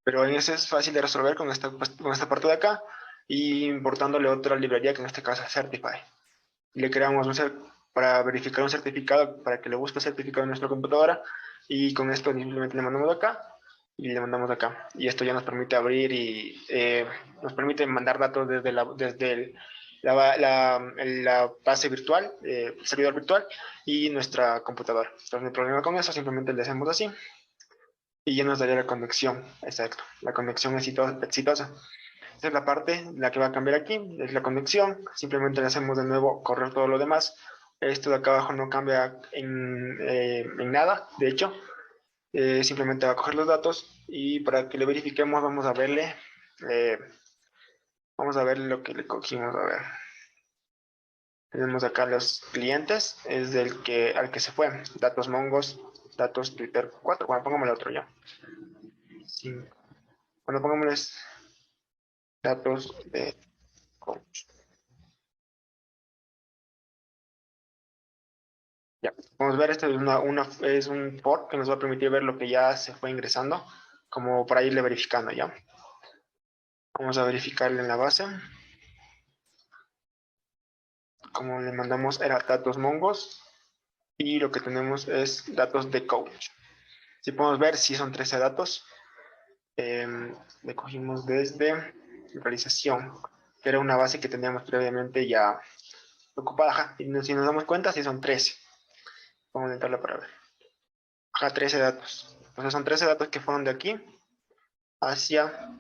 Pero en ese es fácil de resolver con esta parte de acá y importándole otra librería que en este caso es Certify. Le creamos para verificar un certificado, para que le busque el certificado en nuestra computadora y con esto simplemente le mandamos acá y le mandamos acá. Y esto ya nos permite abrir y nos permite mandar datos desde la base virtual, el servidor virtual y nuestra computadora. Entonces no hay problema con eso, simplemente le hacemos así y ya nos daría la conexión. Exacto, la conexión exitosa. Esa es la parte, la que va a cambiar aquí, es la conexión. Simplemente le hacemos de nuevo correr todo lo demás. Esto de acá abajo no cambia en nada, de hecho. Simplemente va a coger los datos y para que le verifiquemos vamos a ver lo que le cogimos. A ver, tenemos acá los clientes, es al que se fue, datos Mongoose, datos Twitter 4. Bueno, pongámosle otro ya. Sí. Bueno, pongámosles datos de coach. Ya, vamos a ver, esto es un port que nos va a permitir ver lo que ya se fue ingresando, como para irle verificando ya. Vamos a verificarle en la base. Como le mandamos era datos Mongoose y lo que tenemos es datos de coach. Si podemos ver, si son 13 datos. Le cogimos desde realización, que era una base que teníamos previamente ya ocupada. Y si nos damos cuenta, si son 13. Vamos a entrarla para ver. 13 datos. Entonces son 13 datos que fueron de aquí hacia...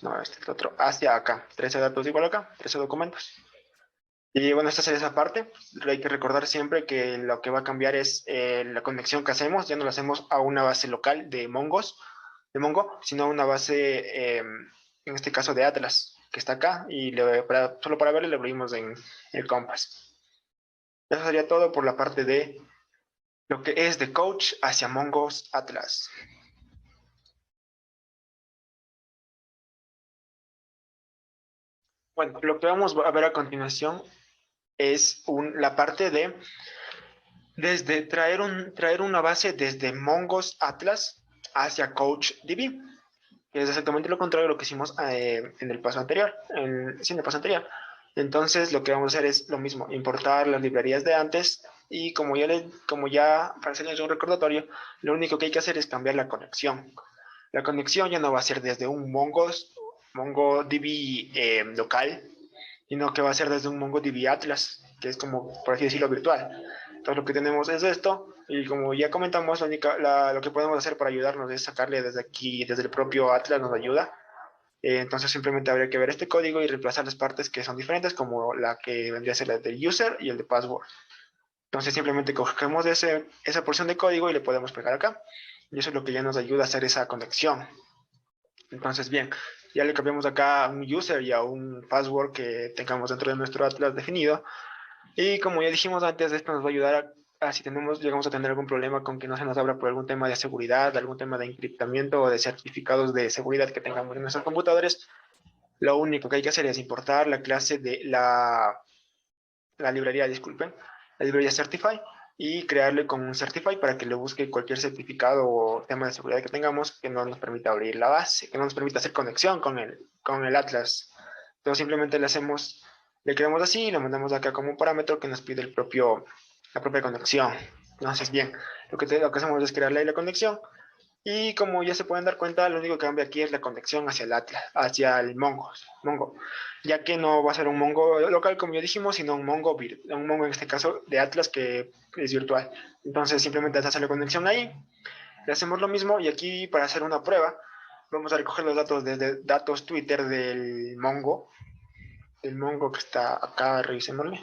No, este es otro. Hacia acá. 13 datos igual acá. 13 documentos. Y bueno, esta sería esa parte. Hay que recordar siempre que lo que va a cambiar es la conexión que hacemos. Ya no la hacemos a una base local de Mongo, sino a una base, en este caso de Atlas, que está acá. Y solo para verlo le abrimos en el Compass. Eso sería todo por la parte de lo que es de Coach hacia Mongoose Atlas. Bueno, lo que vamos a ver a continuación es la parte de traer una base desde Mongoose Atlas hacia CouchDB, que es exactamente lo contrario de lo que hicimos en el paso anterior, en el paso anterior. Entonces lo que vamos a hacer es lo mismo, importar las librerías de antes y como ya para hacerles un recordatorio, lo único que hay que hacer es cambiar la conexión. La conexión ya no va a ser desde un MongoDB local, sino que va a ser desde un MongoDB Atlas, que es como, por así decirlo, virtual. Entonces lo que tenemos es esto, y como ya comentamos, lo que podemos hacer para ayudarnos es sacarle desde aquí, desde el propio Atlas nos ayuda. Entonces simplemente habría que ver este código y reemplazar las partes que son diferentes, como la que vendría a ser la del user y el de password. Entonces simplemente cogemos esa porción de código y le podemos pegar acá. Y eso es lo que ya nos ayuda a hacer esa conexión. Entonces, bien, ya le cambiamos acá a un user y a un password que tengamos dentro de nuestro Atlas definido. Y como ya dijimos antes, esto nos va a ayudar a si llegamos a tener algún problema con que no se nos abra por algún tema de seguridad, algún tema de encriptamiento o de certificados de seguridad que tengamos en nuestros computadores, lo único que hay que hacer es importar la clase de la librería, disculpen, la librería Certify, y crearle con un Certify para que le busque cualquier certificado o tema de seguridad que tengamos que no nos permita abrir la base, que no nos permita hacer conexión con el Atlas. Entonces simplemente le creamos así y lo mandamos acá como un parámetro que nos pide la propia conexión. Entonces, bien, lo que hacemos es crearle la conexión y como ya se pueden dar cuenta, lo único que cambia aquí es la conexión hacia el Atlas, hacia el Mongo, ya que no va a ser un Mongo local, como ya dijimos, sino un Mongo en este caso de Atlas que es virtual. Entonces simplemente hacer la conexión ahí, le hacemos lo mismo y aquí para hacer una prueba, vamos a recoger los datos desde datos Twitter del Mongo que está acá, revisémosle.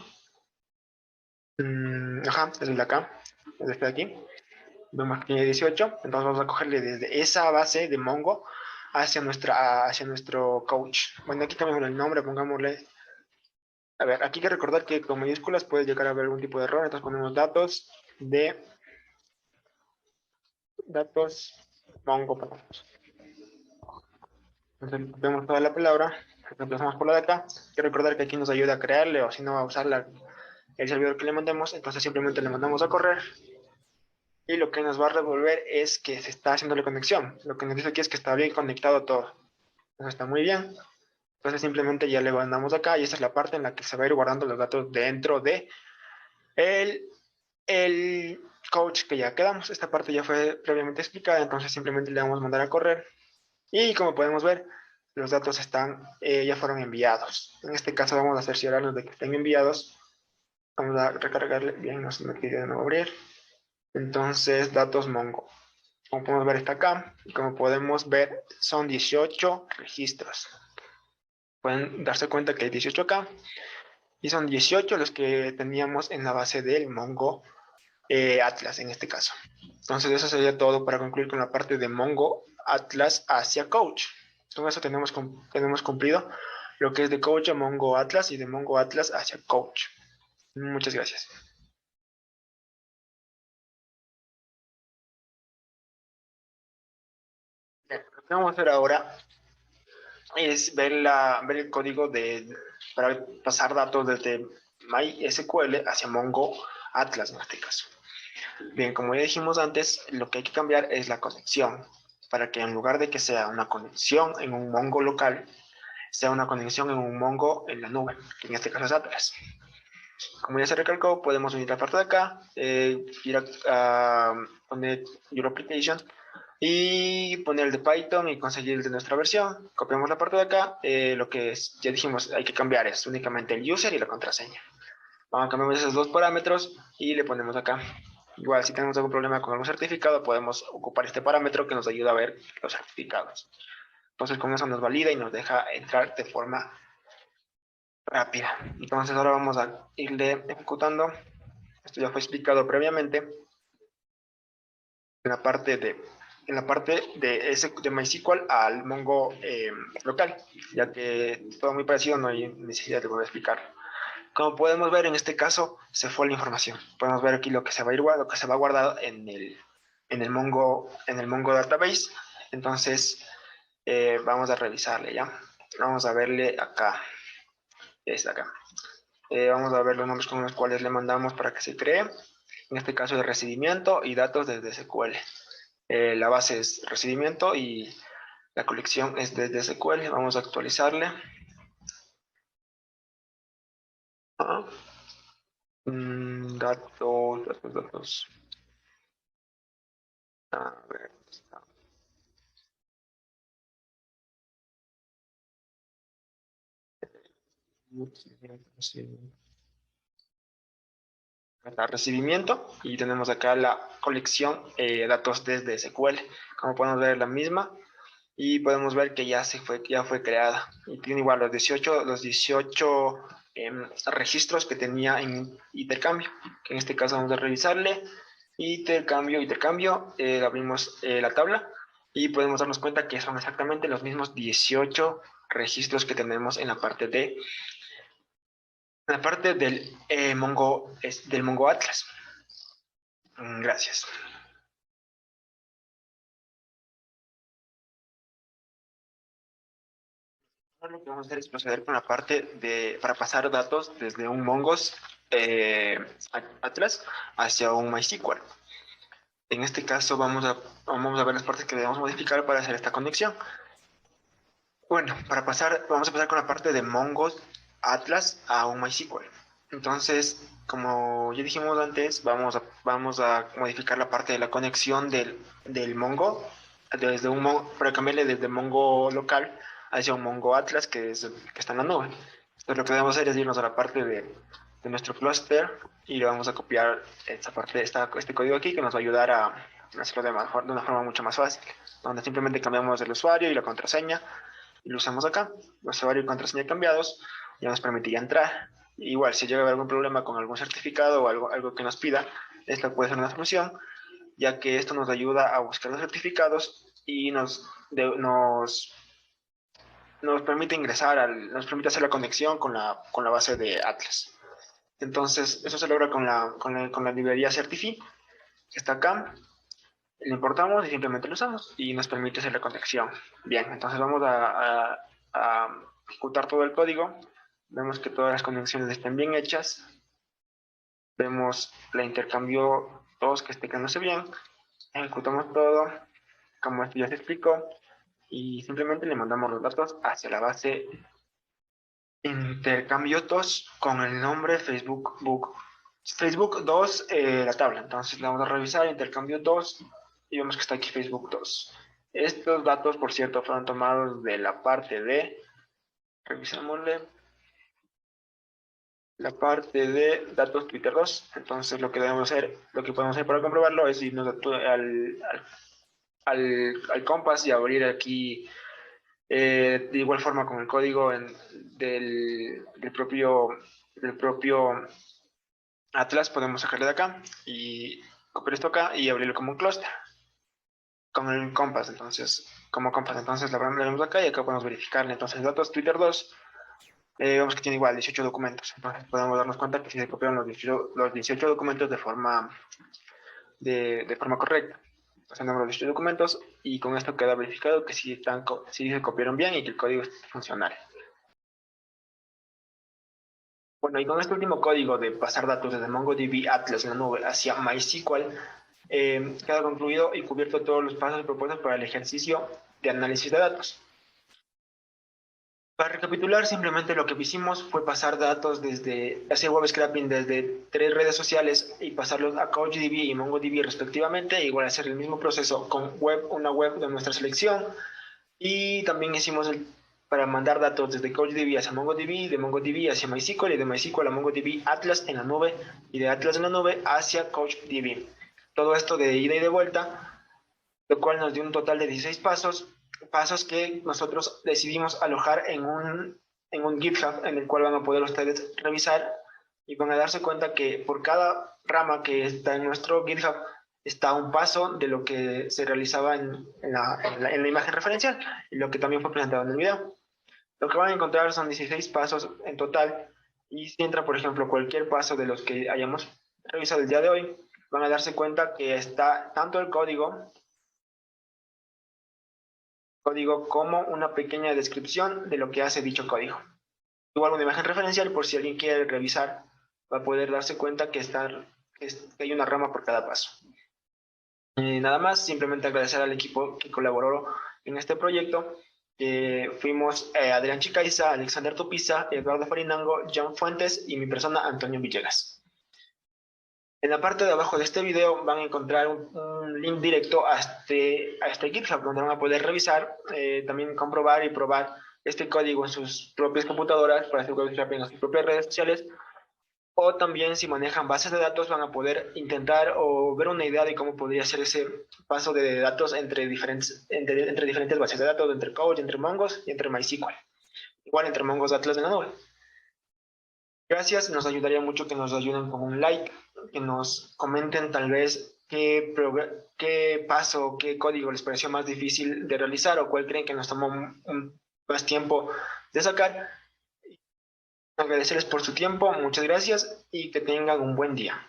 Ajá, es el de acá, es este de aquí. Vemos que tiene 18, entonces vamos a cogerle desde esa base de Mongo hacia nuestro coach. Bueno, aquí cambiamos el nombre, pongámosle. A ver, aquí hay que recordar que con mayúsculas puede llegar a haber algún tipo de error, entonces ponemos datos Mongo. Entonces vemos toda la palabra, reemplazamos por la de acá. Hay que recordar que aquí nos ayuda a crearle o si no a usar el servidor que le mandemos, entonces simplemente le mandamos a correr. Y lo que nos va a revolver es que se está haciendo la conexión. Lo que nos dice aquí es que está bien conectado todo. Eso está muy bien. Entonces simplemente ya le mandamos acá y esta es la parte en la que se va a ir guardando los datos dentro de el coach que ya quedamos. Esta parte ya fue previamente explicada, entonces simplemente le vamos a mandar a correr. Y como podemos ver, los datos ya fueron enviados. En este caso vamos a cerciorarnos de que estén enviados. Vamos a recargarle. Bien, nos pide de nuevo abrir. Entonces, datos Mongo. Como podemos ver está acá. Y como podemos ver, son 18 registros. Pueden darse cuenta que hay 18 acá. Y son 18 los que teníamos en la base del Mongo Atlas en este caso. Entonces eso sería todo para concluir con la parte de Mongo Atlas hacia Coach. Con eso tenemos cumplido lo que es de Coach a Mongo Atlas y de Mongo Atlas hacia Coach. Muchas gracias. Bien, lo que vamos a hacer ahora es ver el código para pasar datos desde MySQL hacia Mongo Atlas en este caso. Bien, como ya dijimos antes, lo que hay que cambiar es la conexión, para que en lugar de que sea una conexión en un Mongo local, sea una conexión en un Mongo en la nube, que en este caso es Atlas. Como ya se recalcó, podemos unir la parte de acá, ir a poner Your Application y poner el de Python y conseguir el de nuestra versión. Copiamos la parte de acá, lo que ya dijimos hay que cambiar es únicamente el user y la contraseña. Vamos a cambiar esos dos parámetros y le ponemos acá. Igual, si tenemos algún problema con algún certificado, podemos ocupar este parámetro que nos ayuda a ver los certificados. Entonces, con eso nos valida y nos deja entrar de forma rápida. Entonces, ahora vamos a irle ejecutando. Esto ya fue explicado previamente en la parte de MySQL al Mongo local, ya que todo muy parecido, no hay necesidad de volver a explicarlo. Como podemos ver, en este caso se fue la información. Podemos ver aquí lo que se va a ir, lo que se va guardado en el Mongo Database. Entonces, vamos a revisarle ya. Vamos a verle acá. Está acá. Vamos a ver los nombres con los cuales le mandamos para que se cree. En este caso de recibimiento y datos desde SQL. La base es recibimiento y la colección es desde SQL. Vamos a actualizarle. Datos. A ver, Está recibimiento y tenemos acá la colección datos desde SQL. Como podemos ver, la misma. Y podemos ver que ya fue creada. Y tiene igual los 18 registros que tenía en intercambio. Que en este caso vamos a revisarle. Intercambio. Abrimos la tabla y podemos darnos cuenta que son exactamente los mismos 18 registros que tenemos en la parte del Mongo Atlas. Gracias. Ahora lo que vamos a hacer es proceder con la parte para pasar datos desde un Mongo's Atlas hacia un MySQL. En este caso vamos a ver las partes que debemos modificar para hacer esta conexión. Bueno, vamos a pasar con la parte de Mongo's Atlas a un MySQL. Entonces, como ya dijimos antes, vamos a modificar la parte de la conexión del Mongo, para cambiarle desde Mongo local hacia un Mongo Atlas que está en la nube. Entonces, lo que debemos hacer es irnos a la parte de nuestro cluster y le vamos a copiar este código aquí que nos va a ayudar a hacerlo de una forma mucho más fácil, donde simplemente cambiamos el usuario y la contraseña y lo usamos acá. Usuario y contraseña cambiados ya nos permitiría entrar. Igual, si llega a haber algún problema con algún certificado o algo que nos pida, esta puede ser una solución, ya que esto nos ayuda a buscar los certificados y nos permite nos permite hacer la conexión con la base de Atlas. Entonces, eso se logra con la librería Certify, que está acá. Lo importamos y simplemente lo usamos y nos permite hacer la conexión. Bien, entonces vamos a ejecutar todo el código. Vemos que todas las conexiones estén bien hechas. Vemos la intercambio 2 que esté quedándose bien. Ejecutamos todo, como esto ya se explicó, y simplemente le mandamos los datos hacia la base intercambio 2 con el nombre Facebook 2, la tabla. Entonces le vamos a revisar intercambio 2 y vemos que está aquí Facebook 2. Estos datos, por cierto, fueron tomados de la parte de, revisémosle, la parte de datos Twitter 2. Entonces lo que podemos hacer para comprobarlo es irnos al Compass y abrir aquí de igual forma con el código del propio Atlas. Podemos sacarle de acá y copiar esto acá y abrirlo como un clúster con el Compass. Entonces, la vemos acá y acá podemos verificarle. Entonces, datos Twitter 2, vemos que tiene igual 18 documentos. Entonces, podemos darnos cuenta que si se copiaron los 18 documentos de forma correcta. Hacemos los 18 documentos y con esto queda verificado que sí se copiaron bien y que el código es funcional. Bueno, y con este último código de pasar datos desde MongoDB Atlas en la nube hacia MySQL, queda concluido y cubierto todos los pasos propuestos para el ejercicio de análisis de datos. Para recapitular, simplemente lo que hicimos fue pasar datos hacer web scraping desde 3 redes sociales y pasarlos a CouchDB y MongoDB respectivamente, igual hacer el mismo proceso con una web de nuestra selección, y también hicimos para mandar datos desde CouchDB hacia MongoDB, de MongoDB hacia MySQL y de MySQL a MongoDB Atlas en la nube y de Atlas en la nube hacia CouchDB. Todo esto de ida y de vuelta, lo cual nos dio un total de 16 pasos que nosotros decidimos alojar en un GitHub en el cual van a poder ustedes revisar y van a darse cuenta que por cada rama que está en nuestro GitHub está un paso de lo que se realizaba en la imagen referencial y lo que también fue presentado en el video. Lo que van a encontrar son 16 pasos en total, y si entra, por ejemplo, cualquier paso de los que hayamos revisado el día de hoy, van a darse cuenta que está tanto el código como una pequeña descripción de lo que hace dicho código. Igual una imagen referencial por si alguien quiere revisar, va a poder darse cuenta que hay una rama por cada paso. Nada más, simplemente agradecer al equipo que colaboró en este proyecto. Fuimos Adrián Chicaiza, Alexander Tupiza, Eduardo Farinango, John Fuentes y mi persona, Antonio Villegas. En la parte de abajo de este video van a encontrar un link directo a este GitHub, donde van a poder revisar, también comprobar y probar este código en sus propias computadoras para hacer web scraping en sus propias redes sociales, O también si manejan bases de datos van a poder intentar o ver una idea de cómo podría ser ese paso de datos entre diferentes bases de datos, entre Couch, entre Mongoose y entre MySQL. Igual entre Mongoose Atlas de la nube. Gracias, nos ayudaría mucho que nos ayuden con un like, que nos comenten tal vez qué paso, qué código les pareció más difícil de realizar o cuál creen que nos tomó más tiempo de sacar. Agradecerles por su tiempo, muchas gracias y que tengan un buen día.